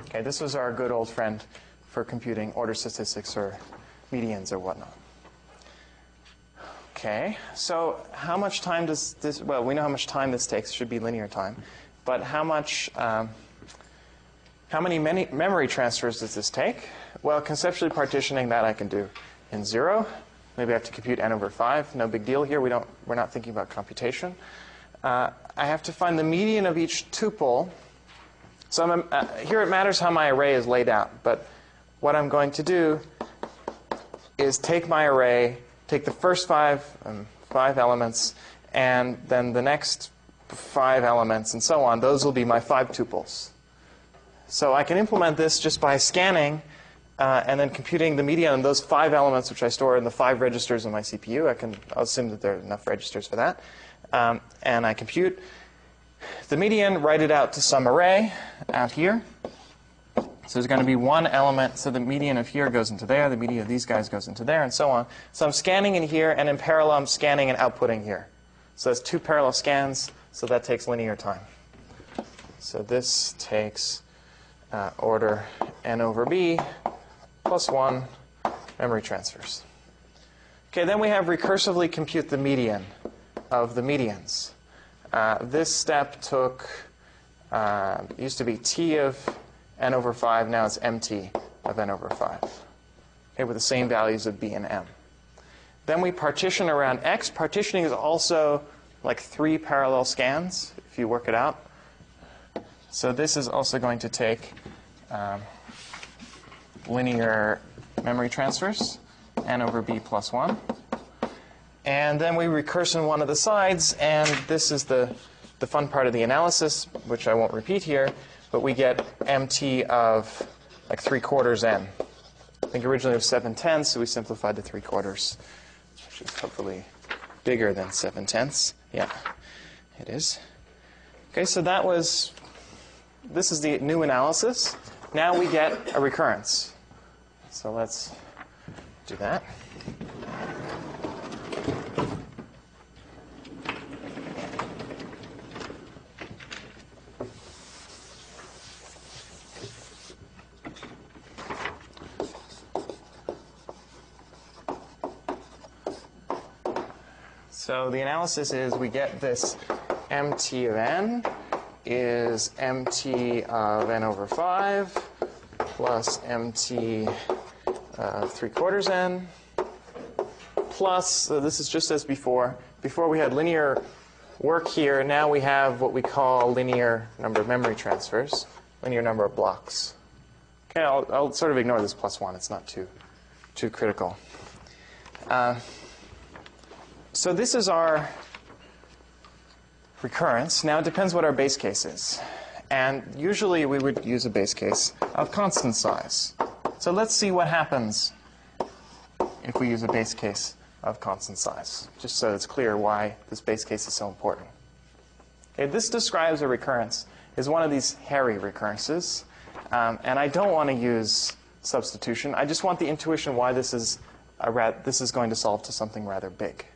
Okay, this was our good old friend for computing order statistics or medians or whatnot. Okay, so how much time does this, well, we know how much time this takes, it should be linear time, but how many memory transfers does this take? Well, conceptually partitioning that I can do in 0. Maybe I have to compute n over 5, no big deal here, we're not thinking about computation. I have to find the median of each tuple. So here it matters how my array is laid out, but what I'm going to do is take my array, take the first 5 elements, and then the next 5 elements, and so on. Those will be my 5 tuples. So I can implement this just by scanning and then computing the median of those 5 elements, which I store in the 5 registers in my CPU. I'll assume that there are enough registers for that. And I compute the median, write it out to some array out here. So there's going to be one element, so the median of here goes into there, the median of these guys goes into there, and so on. So I'm scanning in here, and in parallel I'm scanning and outputting here. So that's 2 parallel scans, so that takes linear time. So this takes order n over b plus 1 memory transfers. Okay, then we have recursively compute the median of the medians. This step took, used to be t of n over 5, now it's mt of n over 5. Okay, with the same values of b and m. Then we partition around x. Partitioning is also like 3 parallel scans, if you work it out. So this is also going to take linear memory transfers, n over b plus 1. And then we recurse in one of the sides, and this is the fun part of the analysis, which I won't repeat here, but we get mt of like 3/4 n. I think originally it was 7/10, so we simplified to 3/4, which is hopefully bigger than 7/10. Yeah, it is. Okay, so this is the new analysis. Now we get a recurrence. So let's do that. So the analysis is we get this mt of n is mt of n over 5 plus mt 3/4 n plus, so this is just as before. Before we had linear work here, now we have what we call linear number of memory transfers, linear number of blocks. Okay, I'll sort of ignore this +1. It's not too critical. So this is our recurrence. Now it depends what our base case is. And usually we would use a base case of constant size. So let's see what happens if we use a base case of constant size, just so it's clear why this base case is so important. Okay, this describes a recurrence as one of these hairy recurrences. And I don't want to use substitution. I just want the intuition why this is going to solve to something rather big.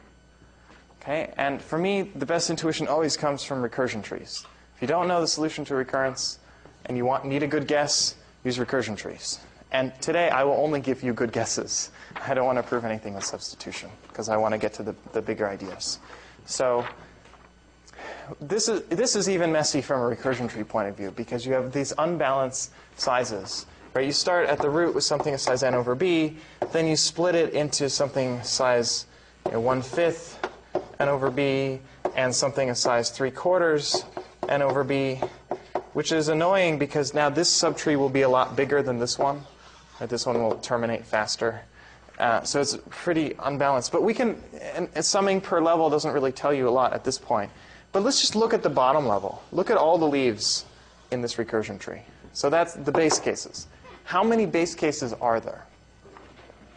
Okay? And for me, the best intuition always comes from recursion trees. If you don't know the solution to recurrence and you need a good guess, use recursion trees. And today, I will only give you good guesses. I don't want to prove anything with substitution, because I want to get to the bigger ideas. So this is even messy from a recursion tree point of view, because you have these unbalanced sizes. Right? You start at the root with something of size n over b, then you split it into something size 1/5 n over b, and something of size 3/4 n over b, which is annoying because now this subtree will be a lot bigger than this one. Right? This one will terminate faster. So it's pretty unbalanced. But we can, and summing per level doesn't really tell you a lot at this point. But let's just look at the bottom level. Look at all the leaves in this recursion tree. So that's the base cases. How many base cases are there?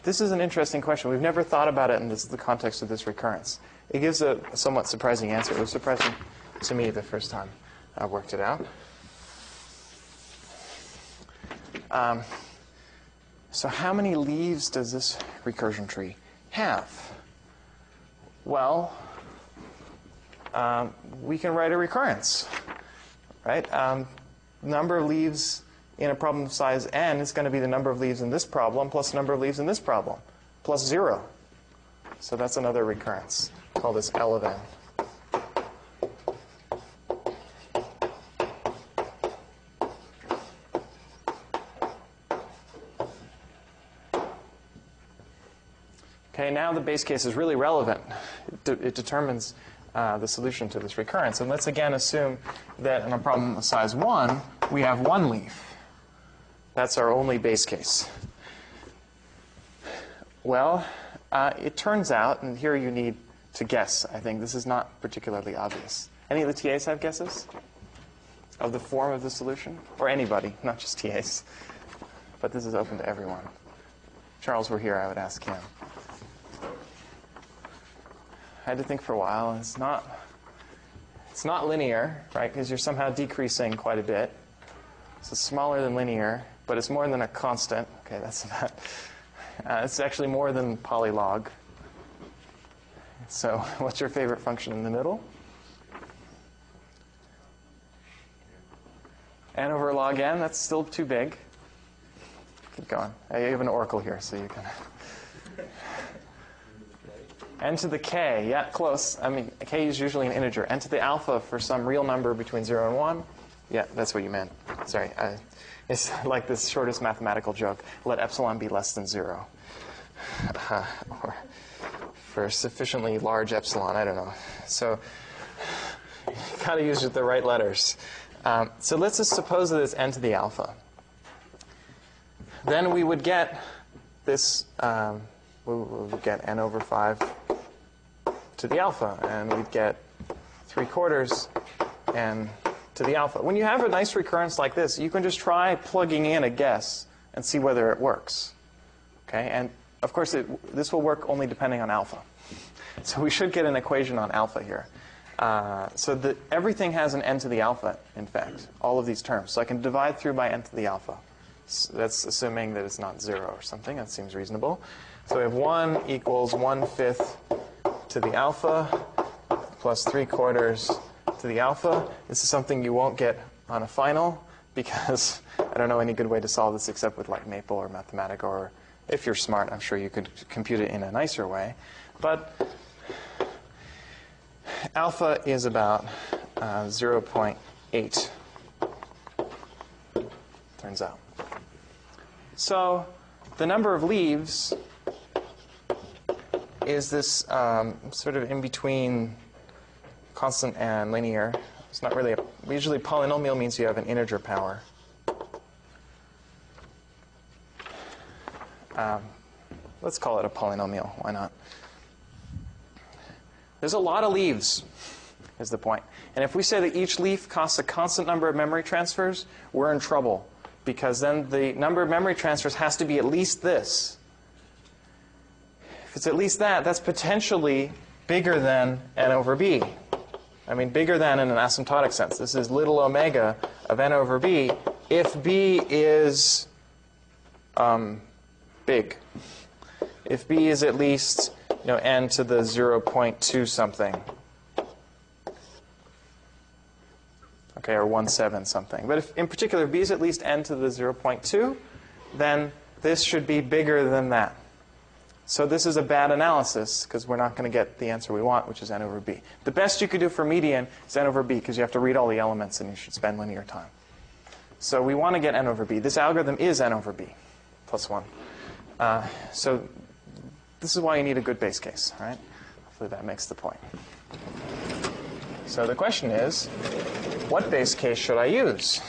This is an interesting question. We've never thought about it in the context of this recurrence. It gives a somewhat surprising answer. It was surprising to me the first time I worked it out. So how many leaves does this recursion tree have? Well, we can write a recurrence, right? Number of leaves in a problem of size n is going to be the number of leaves in this problem plus the number of leaves in this problem, plus 0. So that's another recurrence. Call this L of n. Okay, now the base case is really relevant. It determines the solution to this recurrence. And let's again assume that in a problem of size 1, we have 1 leaf. That's our only base case. Well, it turns out, and here you need to guess, I think. This is not particularly obvious. Any of the TAs have guesses of the form of the solution? Or anybody, not just TAs. But this is open to everyone. If Charles were here, I would ask him. I had to think for a while. It's not linear, right? Because you're somehow decreasing quite a bit. So it's smaller than linear, but it's more than a constant. Okay, that's about. It's actually more than polylog. So what's your favorite function in the middle? N over log n. That's still too big. Keep going. I have an oracle here, so you can. N to the k, yeah, close. I mean, k is usually an integer. N to the alpha for some real number between 0 and 1. Yeah, that's what you meant. Sorry. It's like this shortest mathematical joke. Let epsilon be less than 0. Or for sufficiently large epsilon, I don't know. So you've got to use the right letters. So let's just suppose that it's n to the alpha. Then we would get this, we would get n over 5 to the alpha, and we'd get 3/4 n to the alpha. When you have a nice recurrence like this, you can just try plugging in a guess and see whether it works. Okay, and of course, this will work only depending on alpha. So we should get an equation on alpha here. So that everything has an n to the alpha, in fact, all of these terms. So I can divide through by n to the alpha. So that's assuming that it's not 0 or something. That seems reasonable. So we have 1 equals 1/5 to the alpha plus 3/4 to the alpha. This is something you won't get on a final because I don't know any good way to solve this except with like Maple or Mathematica, or if you're smart, I'm sure you could compute it in a nicer way. But alpha is about 0.8, turns out. So the number of leaves is this sort of in between constant and linear. It's not really usually polynomial means you have an integer power. Let's call it a polynomial. Why not? There's a lot of leaves, is the point. And if we say that each leaf costs a constant number of memory transfers, we're in trouble, because then the number of memory transfers has to be at least this. If it's at least that, that's potentially bigger than n over b. I mean, bigger than in an asymptotic sense. This is little omega of n over b if b is big. If b is at least n to the 0.2 something. Okay, or 1/7 something. But if, in particular, b is at least n to the 0.2, then this should be bigger than that. So this is a bad analysis, because we're not going to get the answer we want, which is n over b. The best you could do for median is n over b, because you have to read all the elements and you should spend linear time. So we want to get n over b. This algorithm is n over b plus 1. So this is why you need a good base case, right? Hopefully that makes the point. So the question is, what base case should I use?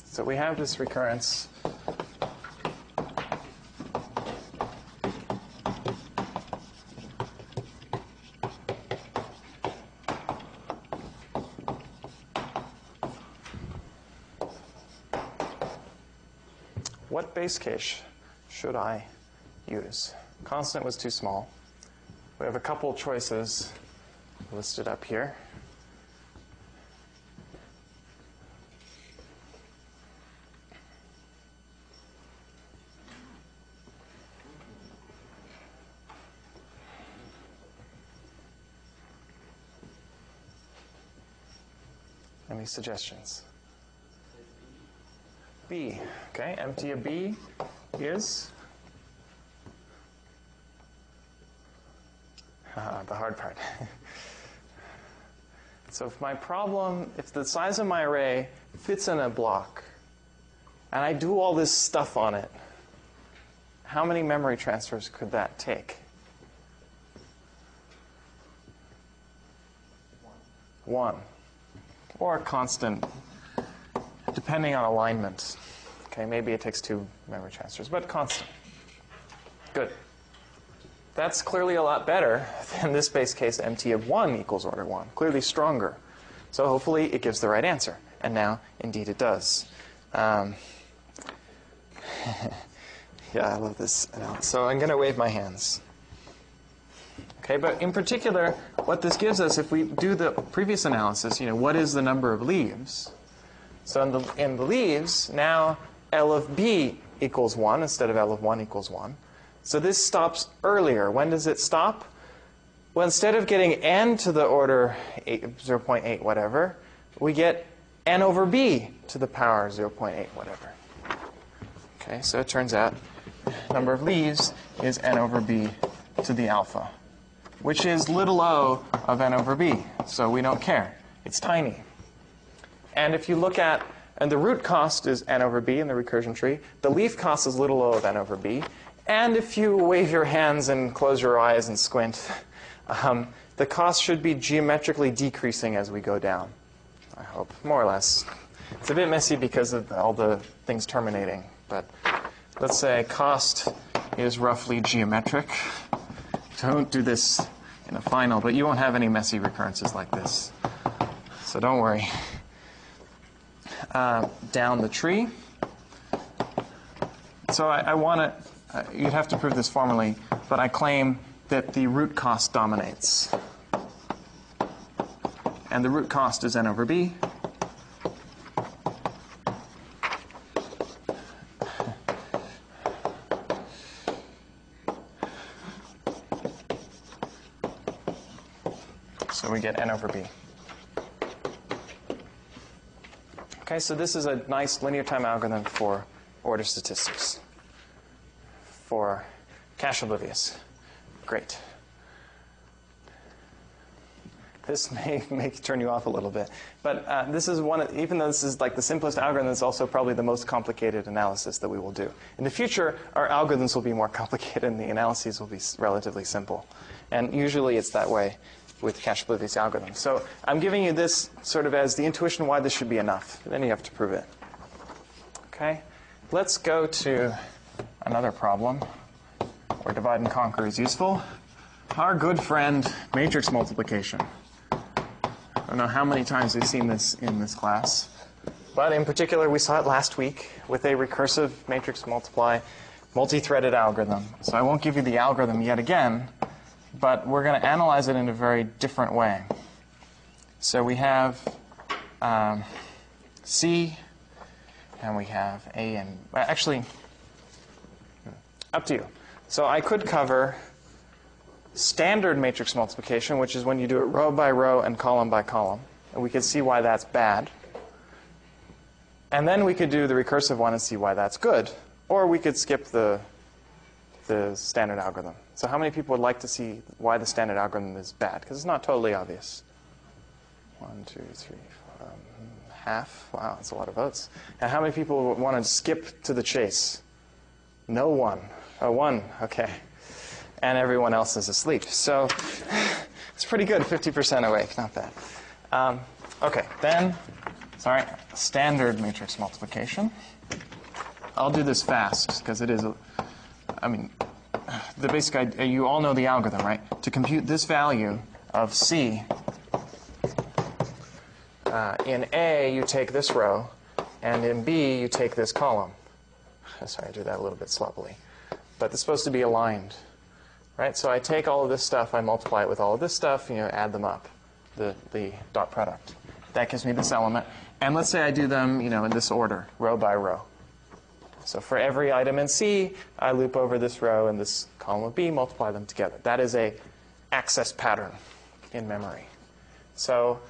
So we have this recurrence. What base case should I use? Constant was too small. We have a couple choices listed up here. Any suggestions? B. Okay, empty of B is the hard part. So if my problem, if the size of my array fits in a block, and I do all this stuff on it, how many memory transfers could that take? One. Or a constant, depending on alignment. Okay, maybe it takes 2 memory transfers, but constant. Good. That's clearly a lot better than this base case MT of 1 equals order 1. Clearly stronger. So hopefully it gives the right answer. And now, indeed, it does. Yeah, I love this. So I'm going to wave my hands. Okay, but in particular, what this gives us, if we do the previous analysis, what is the number of leaves? So in the leaves, now L of b equals 1 instead of L of 1 equals 1. So this stops earlier. When does it stop? Well, instead of getting n to the order 0.8 whatever, we get n over b to the power 0.8 whatever. Okay, so it turns out number of leaves is n over b to the alpha, which is little o of n over b. So we don't care. It's tiny. And if you look at, and the root cost is n over b in the recursion tree. The leaf cost is little o of n over b. And if you wave your hands and close your eyes and squint, the cost should be geometrically decreasing as we go down, I hope, more or less. It's a bit messy because of all the things terminating. But let's say cost is roughly geometric. Don't do this in a final, but you won't have any messy recurrences like this. So don't worry. Down the tree. So I want to, you'd have to prove this formally, but I claim that the root cost dominates. And the root cost is n over b. So we get n over b. Okay, so this is a nice linear time algorithm for order statistics, for cache oblivious. Great. This may turn you off a little bit, but this is even though this is like the simplest algorithm, it's also probably the most complicated analysis that we will do. In the future, our algorithms will be more complicated and the analyses will be relatively simple. And usually it's that way with cache oblivious algorithms. So I'm giving you this sort of as the intuition why this should be enough. Then you have to prove it. Okay? Let's go to another problem where divide and conquer is useful. Our good friend, matrix multiplication. I don't know how many times we've seen this in this class, but in particular we saw it last week with a recursive matrix multiply multi-threaded algorithm. So I won't give you the algorithm yet again, but we're going to analyze it in a very different way. So we have C, and we have A, and actually, up to you. So I could cover standard matrix multiplication, which is when you do it row by row and column by column. And we could see why that's bad. And then we could do the recursive one and see why that's good. Or we could skip the standard algorithm. So how many people would like to see why the standard algorithm is bad? Because it's not totally obvious. 1, 2, 3, 4, half. Wow, that's a lot of votes. And how many people would want to skip to the chase? No one. Oh, one. Okay. And everyone else is asleep. So it's pretty good, 50% awake, not bad. Okay, then, standard matrix multiplication. I'll do this fast, because it is, the basic idea, you all know the algorithm, right? To compute this value of C, in A, you take this row, and in B, you take this column. Sorry, I did that a little bit sloppily. But it's supposed to be aligned. Right? So I take all of this stuff, I multiply it with all of this stuff, add them up, the dot product. That gives me this element. And let's say I do them, in this order, row by row. So for every item in C, I loop over this row and this column of B, multiply them together. That is a access pattern in memory. So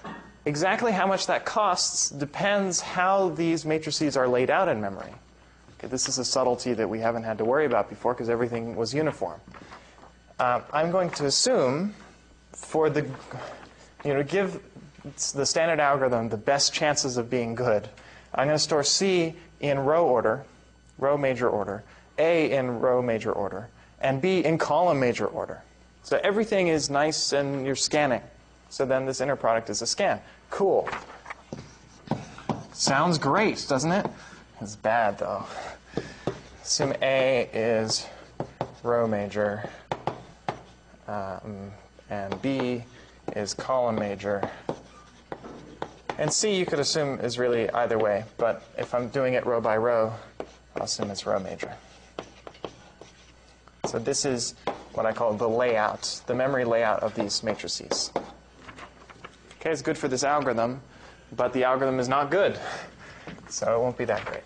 exactly how much that costs depends how these matrices are laid out in memory. Okay, this is a subtlety that we haven't had to worry about before because everything was uniform. I'm going to assume for the, give the standard algorithm the best chances of being good. I'm going to store C in row order, row major order, A in row major order, and B in column major order. So everything is nice and you're scanning. So then this inner product is a scan. Cool. Sounds great, doesn't it? It's bad, though. Assume A is row major, and B is column major. And C, you could assume, is really either way. But if I'm doing it row by row, I'll assume it's row major. So this is what I call the layout, the memory layout of these matrices. Okay, it's good for this algorithm, but the algorithm is not good. So it won't be that great.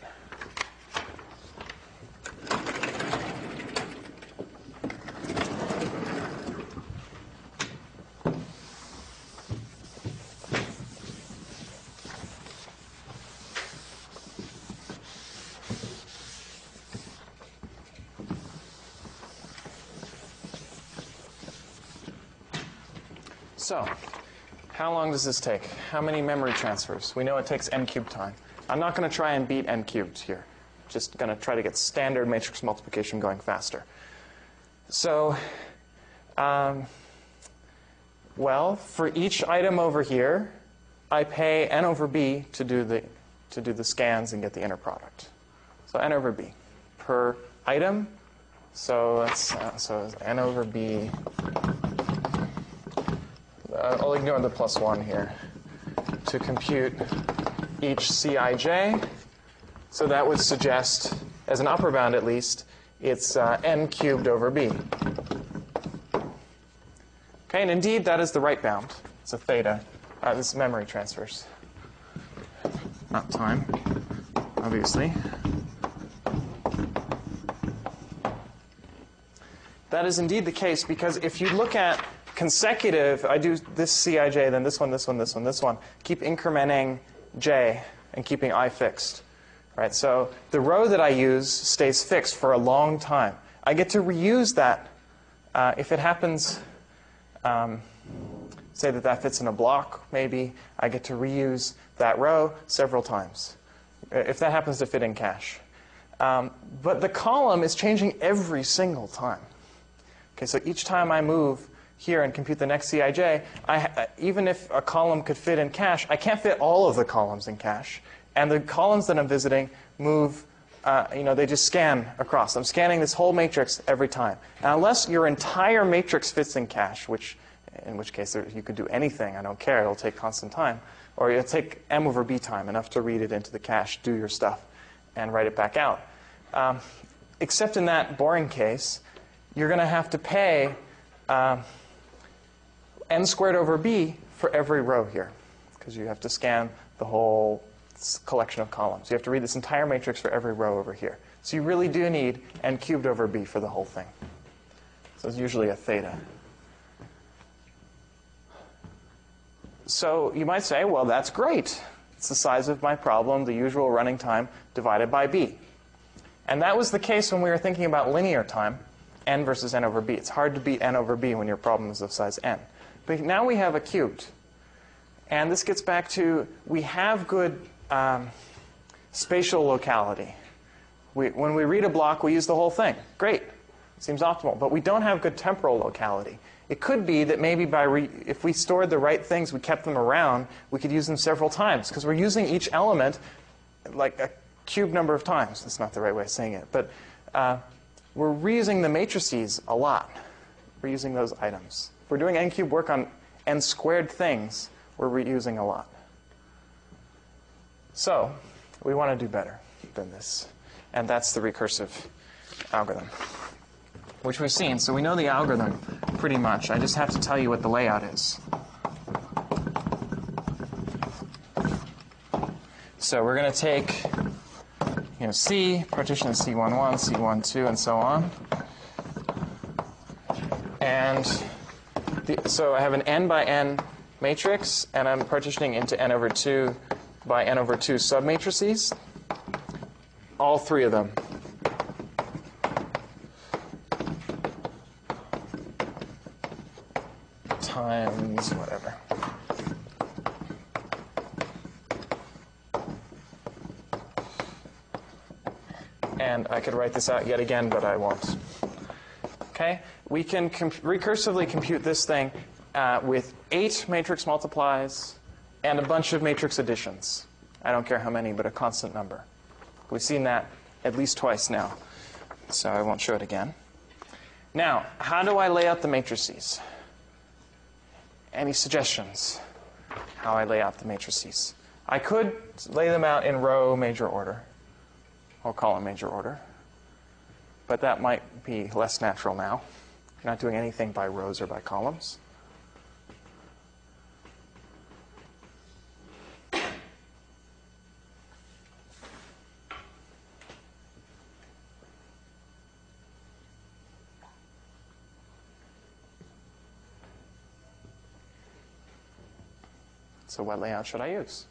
So, how long does this take? How many memory transfers? We know it takes n cubed time. I'm not going to try and beat n cubed here. Just going to try to get standard matrix multiplication going faster. So, well, for each item over here, I pay n over b to do the scans and get the inner product. So n over b per item. So that's n over b. I'll ignore the +1 here. To compute each Cij, so that would suggest, as an upper bound at least, it's n cubed over b. Okay, and indeed that is the right bound. It's a theta. This is memory transfers, not time, obviously. That is indeed the case because if you look at consecutive, I do this Cij, then this one, this one, this one, this one. Keep incrementing j and keeping I fixed. Right? So the row that I use stays fixed for a long time. I get to reuse that if it happens, say that fits in a block, maybe. I get to reuse that row several times, if that happens to fit in cache. But the column is changing every single time. Okay, so each time I move here and compute the next Cij, even if a column could fit in cache, I can't fit all of the columns in cache. And the columns that I'm visiting move, they just scan across. I'm scanning this whole matrix every time. Now, unless your entire matrix fits in cache, in which case you could do anything, I don't care, it'll take constant time. Or it'll take m over b time, enough to read it into the cache, do your stuff, and write it back out. Except in that boring case, you're going to have to pay n squared over b for every row here, because you have to scan the whole collection of columns. You have to read this entire matrix for every row over here. So you really do need n cubed over b for the whole thing. So it's usually a theta. So you might say, well, that's great. It's the size of my problem, the usual running time, divided by b. And that was the case when we were thinking about linear time, n versus n over b. It's hard to beat n over b when your problem is of size n. But now we have a cubed. And this gets back to, we have good spatial locality. When we read a block, we use the whole thing. Great. Seems optimal. But we don't have good temporal locality. It could be that maybe if we stored the right things, we kept them around, we could use them several times. Because we're using each element like a cube number of times. That's not the right way of saying it. But we're reusing the matrices a lot. We're using those items. If we're doing n-cubed work on n squared things, we're reusing a lot. So we want to do better than this. And that's the recursive algorithm, which we've seen. So we know the algorithm pretty much. I just have to tell you what the layout is. So we're going to take C, partition of C11, C12, and so on. And so I have an n by n matrix, and I'm partitioning into n over 2 by n over 2 submatrices, all three of them. Times whatever. And I could write this out yet again, but I won't. Okay? We can recursively compute this thing with 8 matrix multiplies and a bunch of matrix additions. I don't care how many, but a constant number. We've seen that at least twice now, so I won't show it again. Now, how do I lay out the matrices? Any suggestions how I lay out the matrices? I could lay them out in row major order or column major order, but that might be less natural now. You're not doing anything by rows or by columns. So what layout should I use?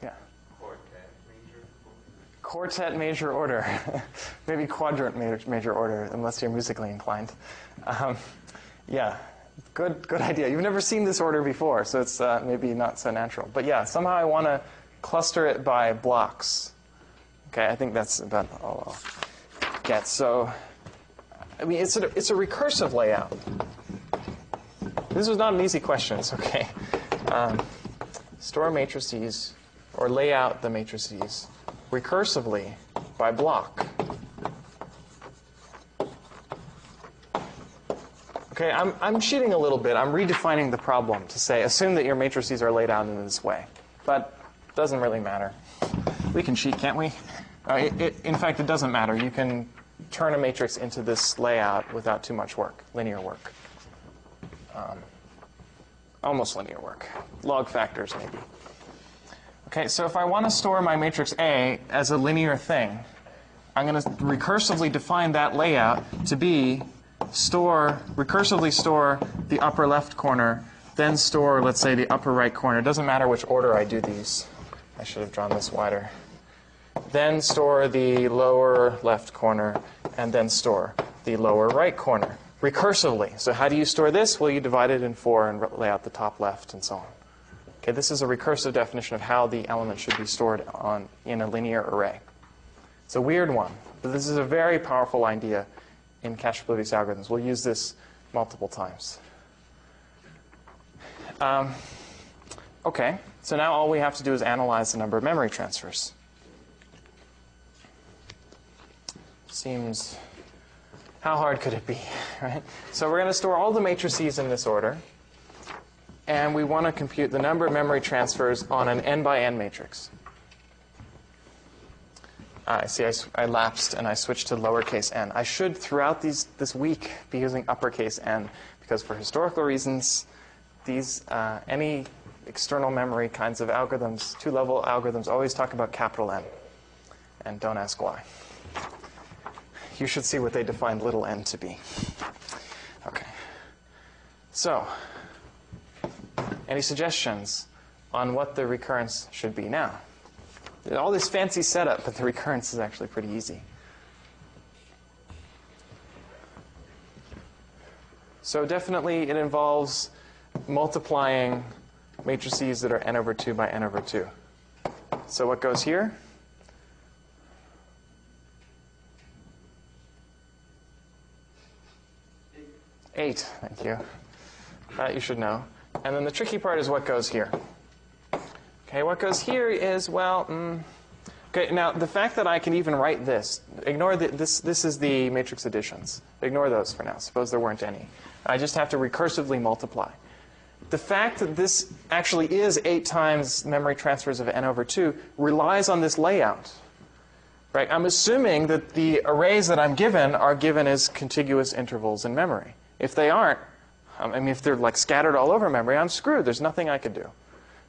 Yeah. Quartet major order. Maybe quadrant major order, unless you're musically inclined. Yeah, good idea. You've never seen this order before, so it's maybe not so natural. But yeah, somehow I want to cluster it by blocks. Okay, I think that's about all I'll get. So, I mean, it's a recursive layout. This was not an easy question. It's okay. Store matrices, or lay out the matrices recursively by block. Okay, I'm cheating a little bit. I'm redefining the problem to say, assume that your matrices are laid out in this way. But it doesn't really matter. We can cheat, can't we? In fact, it doesn't matter. You can turn a matrix into this layout without too much work, linear work. Almost linear work. Log factors, maybe. Okay, so if I want to store my matrix A as a linear thing, I'm going to recursively define that layout to be recursively store the upper left corner, then store, let's say, the upper right corner. It doesn't matter which order I do these. I should have drawn this wider. Then store the lower left corner, and then store the lower right corner recursively. So how do you store this? Well, you divide it in 4 and lay out the top left and so on. Okay, this is a recursive definition of how the element should be stored in a linear array. It's a weird one, but this is a very powerful idea in cache oblivious algorithms. We'll use this multiple times. Okay, so now all we have to do is analyze the number of memory transfers. Seems, how hard could it be, right? So we're going to store all the matrices in this order, and we want to compute the number of memory transfers on an n by n matrix. I see I lapsed and I switched to lowercase n. I should, throughout this week, be using uppercase n, because for historical reasons, any external memory kinds of algorithms, two-level algorithms, always talk about capital N. And don't ask why. You should see what they defined little n to be. Okay. So, any suggestions on what the recurrence should be now? All this fancy setup, but the recurrence is actually pretty easy. So definitely it involves multiplying matrices that are n over 2 by n over 2. So what goes here? Eight, thank you. That you should know. And then the tricky part is what goes here. Okay, what goes here is, well, okay, now the fact that I can even write this, ignore this is the matrix additions. Ignore those for now. Suppose there weren't any. I just have to recursively multiply. The fact that this actually is 8 times memory transfers of n over 2 relies on this layout. Right? I'm assuming that the arrays that I'm given are given as contiguous intervals in memory. If they aren't, I mean, if they're like scattered all over memory, I'm screwed. There's nothing I could do.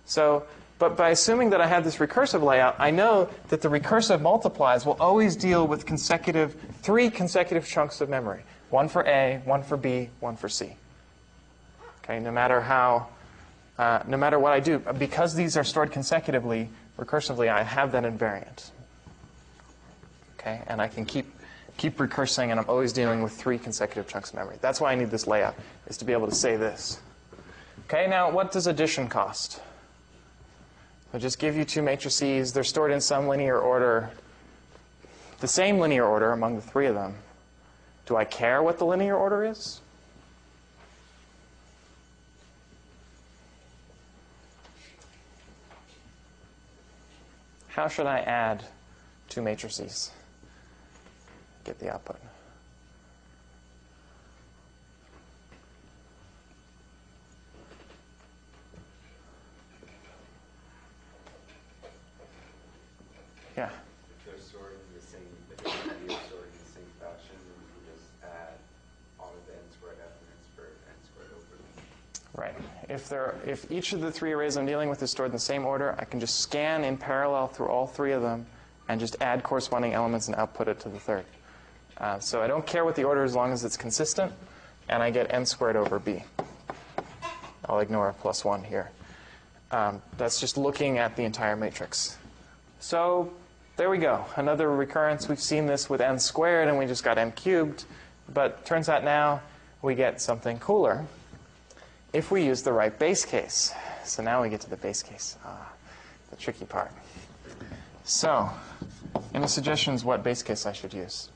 So, but by assuming that I have this recursive layout, I know that the recursive multiplies will always deal with 3 consecutive chunks of memory. One for A, one for B, one for C. Okay, no matter what I do, because these are stored consecutively, recursively, I have that invariant. Okay, and I can keep recursing, and I'm always dealing with 3 consecutive chunks of memory. That's why I need this layout, is to be able to say this. Okay, now what does addition cost? I'll just give you 2 matrices. They're stored in some linear order, the same linear order among the 3 of them. Do I care what the linear order is? How should I add 2 matrices? Get the output. Yeah. If they're stored in the same, if they're stored in the same fashion, then we can just add all of the n squared f and n squared over. Right. If each of the 3 arrays I'm dealing with is stored in the same order, I can just scan in parallel through all 3 of them and just add corresponding elements and output it to the third. So I don't care what the order as long as it's consistent, and I get n squared over b. I'll ignore a plus 1 here. That's just looking at the entire matrix. So there we go. Another recurrence. We've seen this with n squared, and we just got n cubed. But turns out now we get something cooler if we use the right base case. So now we get to the base case, the tricky part. So any suggestions what base case I should use?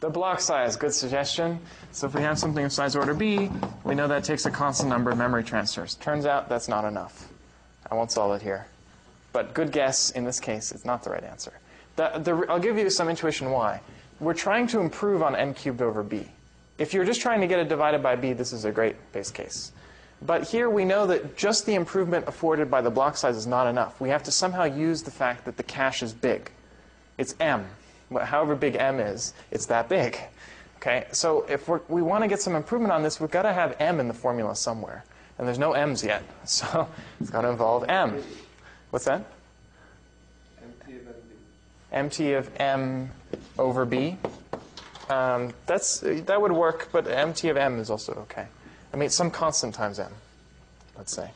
The block size, good suggestion. So if we have something of size order b, we know that takes a constant number of memory transfers. Turns out that's not enough. I won't solve it here. But good guess, in this case, it's not the right answer. I'll give you some intuition why. We're trying to improve on n cubed over b. If you're just trying to get it divided by b, this is a great base case. But here we know that just the improvement afforded by the block size is not enough. We have to somehow use the fact that the cache is big. It's m. However big m is, it's that big. Okay, so if we want to get some improvement on this, we've got to have m in the formula somewhere. And there's no m's yet, so it's going to involve m. What's that? Mt of m over b. That would work, but mt of m is also okay. I mean, some constant times m, let's say.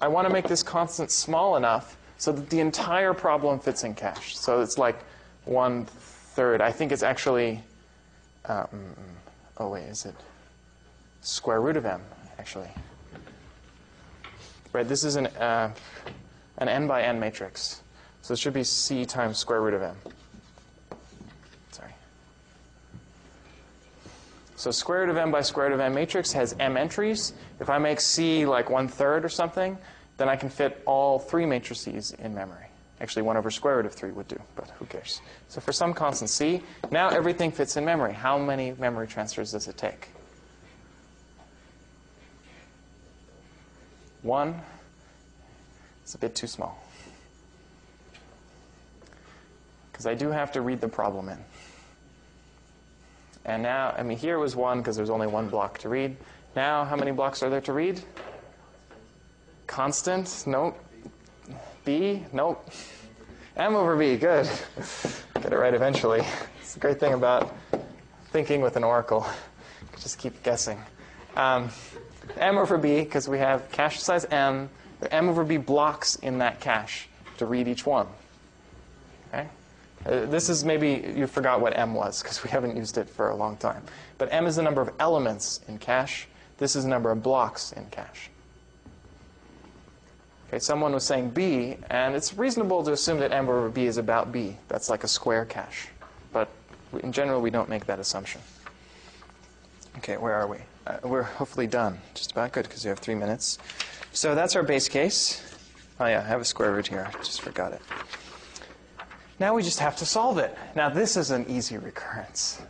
I want to make this constant small enough so that the entire problem fits in cache. So it's like 1/3. I think it's actually, oh wait, is it square root of m, actually? Right, this is an n by n matrix. So it should be C times square root of m. Sorry. So square root of m by square root of m matrix has m entries. If I make C like 1/3 or something, then I can fit all 3 matrices in memory. Actually, 1 over square root of 3 would do, but who cares? So for some constant C, now everything fits in memory. How many memory transfers does it take? 1. It's a bit too small. Because I do have to read the problem in. And now, I mean, here was 1 because there's only 1 block to read. Now, how many blocks are there to read? Constant? Nope. B? Nope. M over B, good. Get it right eventually. It's the great thing about thinking with an oracle. Just keep guessing. M over B, because we have cache size M. There are M over B blocks in that cache to read each one. Okay? This is maybe you forgot what M was because we haven't used it for a long time. But M is the number of elements in cache. This is the number of blocks in cache. Okay, someone was saying B, and it's reasonable to assume that M over B is about B. That's like a square cache. But in general, we don't make that assumption. Okay, where are we? We're hopefully done. Just about good because we have 3 minutes. So that's our base case. Oh yeah, I have a square root here. I just forgot it. Now we just have to solve it. Now this is an easy recurrence.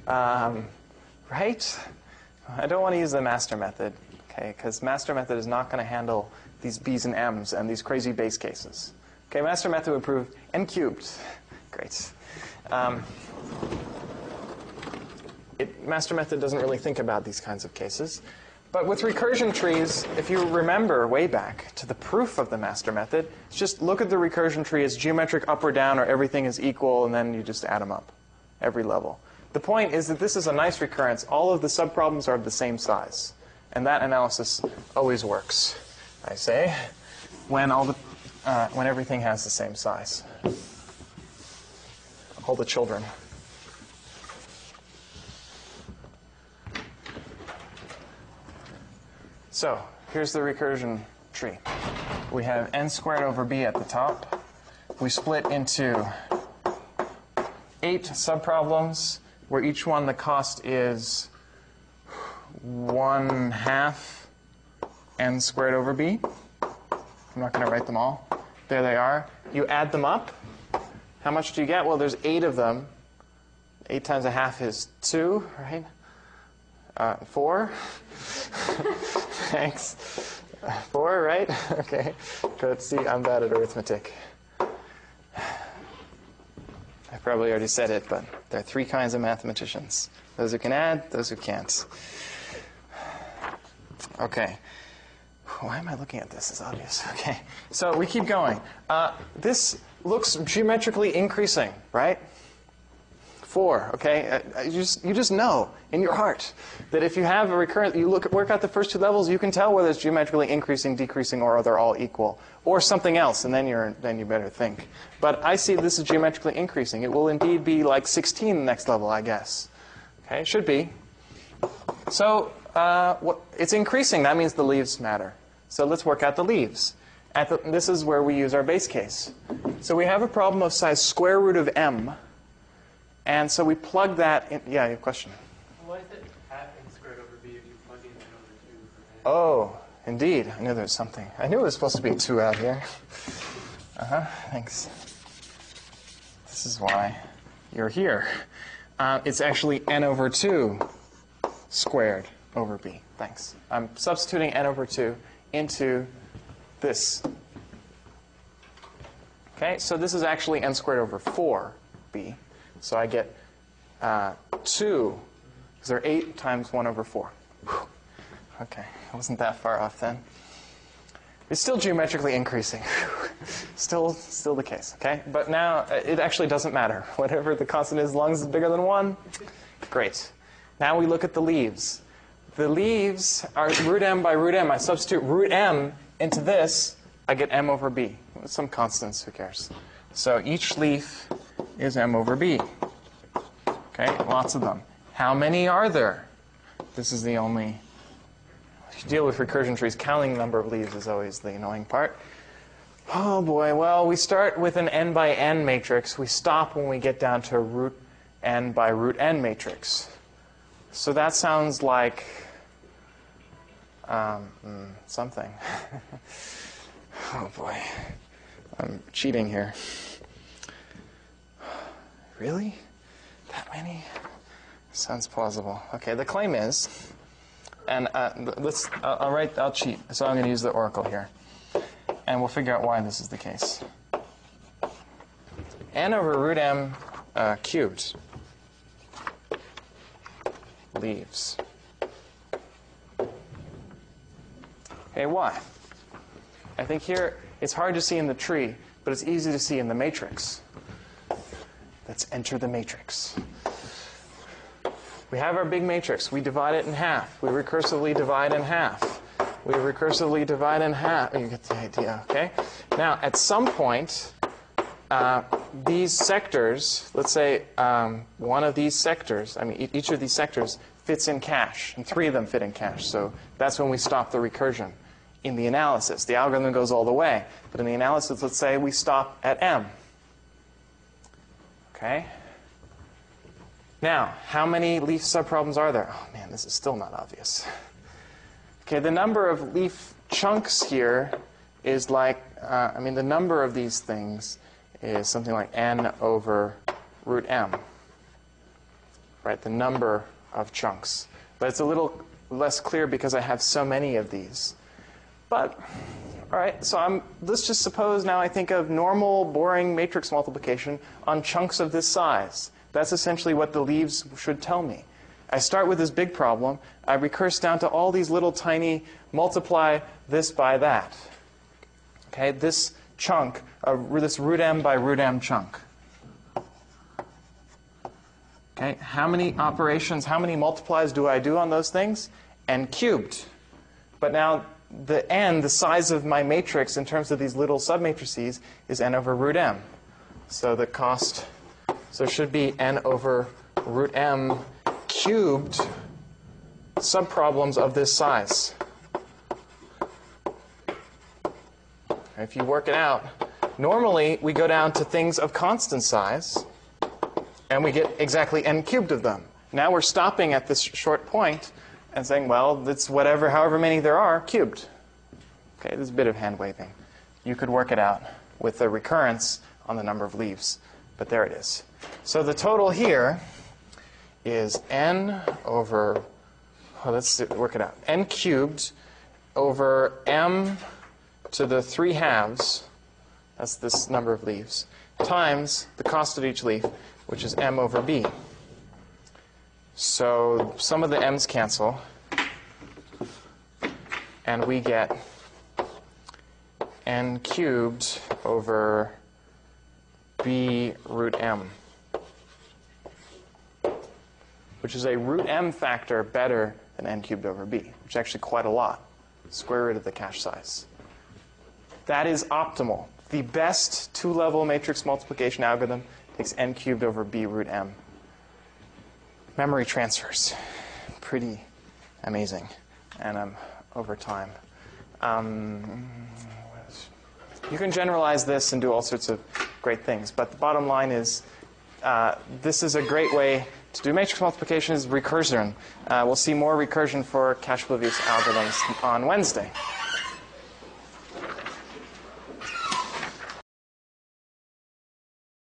Right? I don't want to use the master method, okay, because master method is not going to handle these b's and m's and these crazy base cases. Okay, master method would prove n cubed. Great. Master method doesn't really think about these kinds of cases. But with recursion trees, if you remember way back to the proof of the master method, it's just look at the recursion tree as geometric up or down, or everything is equal, and then you just add them up, every level. The point is that this is a nice recurrence. All of the subproblems are of the same size. And that analysis always works, I say, when everything has the same size. All the children. So here's the recursion tree. We have n squared over b at the top. We split into 8 subproblems, where each one the cost is 1/2 n squared over b. I'm not going to write them all. There they are. You add them up. How much do you get? Well, there's 8 of them. 8 times 1/2 is 2, right? 4. Thanks. 4, right? Okay. Good. See, I'm bad at arithmetic. I probably already said it, but there are 3 kinds of mathematicians. Those who can add, those who can't. Okay. Why am I looking at this? It's obvious. Okay. So we keep going. This looks geometrically increasing, right? 4, okay? You just know in your heart that if you have a recurrent, you work out the first 2 levels, you can tell whether it's geometrically increasing, decreasing, or they're all equal, or something else, and then you better think. But I see this is geometrically increasing. It will indeed be like 16 the next level, I guess. Okay, it should be. So it's increasing. That means the leaves matter. So let's work out the leaves. This is where we use our base case. So we have a problem of size square root of m. And so we plug that in. Yeah, your question. Why is it half n squared over b if you plug in n over 2 for n? Oh, indeed. I knew there was something. I knew it was supposed to be a 2 out here. Thanks. This is why you're here. It's actually n over 2 squared over b. Thanks. I'm substituting n over 2 into this. Okay, so this is actually n squared over 4b. So I get 2, because they're 8 times 1 over 4. Whew. Okay, I wasn't that far off then. It's still geometrically increasing. still the case, okay? But now it actually doesn't matter. Whatever the constant is, as long as it's bigger than 1, great. Now we look at the leaves. The leaves are root m by root m. I substitute root m into this, I get m over b. With some constants, who cares? So each leaf is m over b. Okay, lots of them. How many are there? This is the only... If you deal with recursion trees, counting the number of leaves is always the annoying part. Oh boy, well, we start with an n by n matrix. We stop when we get down to root n by root n matrix. So that sounds like something. Oh boy, I'm cheating here. Really? That many? Sounds plausible. Okay, the claim is, and I'll cheat. So I'm going to use the oracle here, and we'll figure out why this is the case. N over root m cubed leaves. Okay, why? I think here it's hard to see in the tree, but it's easy to see in the matrix. Let's enter the matrix. We have our big matrix. We divide it in half. We recursively divide in half. We recursively divide in half. You get the idea, okay? Now, at some point, these sectors, let's say one of these sectors, each of these sectors fits in cache, and 3 of them fit in cache. So that's when we stop the recursion. In the analysis, the algorithm goes all the way. But in the analysis, let's say we stop at m. Okay? Now, how many leaf subproblems are there? Oh man, this is still not obvious. Okay, the number of leaf chunks here is like, the number of these things is something like n over root m. Right, the number of chunks. But it's a little less clear because I have so many of these. But, all right, so let's just suppose now I think of normal, boring matrix multiplication on chunks of this size. That's essentially what the leaves should tell me. I start with this big problem. I recurse down to all these little tiny, multiply this by that. Okay, this chunk, this root m by root m chunk. Okay, how many operations, how many multiplies do I do on those things? N cubed. But now the n, the size of my matrix in terms of these little submatrices, is n over root m. So the cost, so it should be n over root m cubed subproblems of this size. If you work it out, normally we go down to things of constant size, and we get exactly n cubed of them. Now we're stopping at this short point and saying, well, it's whatever, however many there are, cubed. Okay, there's a bit of hand waving. You could work it out with the recurrence on the number of leaves, but there it is. So the total here is n over, let's work it out, n cubed over m to the 3/2, that's this number of leaves, times the cost of each leaf, which is m over b. So some of the m's cancel, and we get n cubed over b root m, which is a root m factor better than n cubed over b, which is actually quite a lot, square root of the cache size. That is optimal. The best two-level matrix multiplication algorithm takes n cubed over b root m. Memory transfers. Pretty amazing. And I'm over time. You can generalize this and do all sorts of great things. But the bottom line is this is a great way to do matrix multiplication is recursion. We'll see more recursion for cache oblivious algorithms on Wednesday.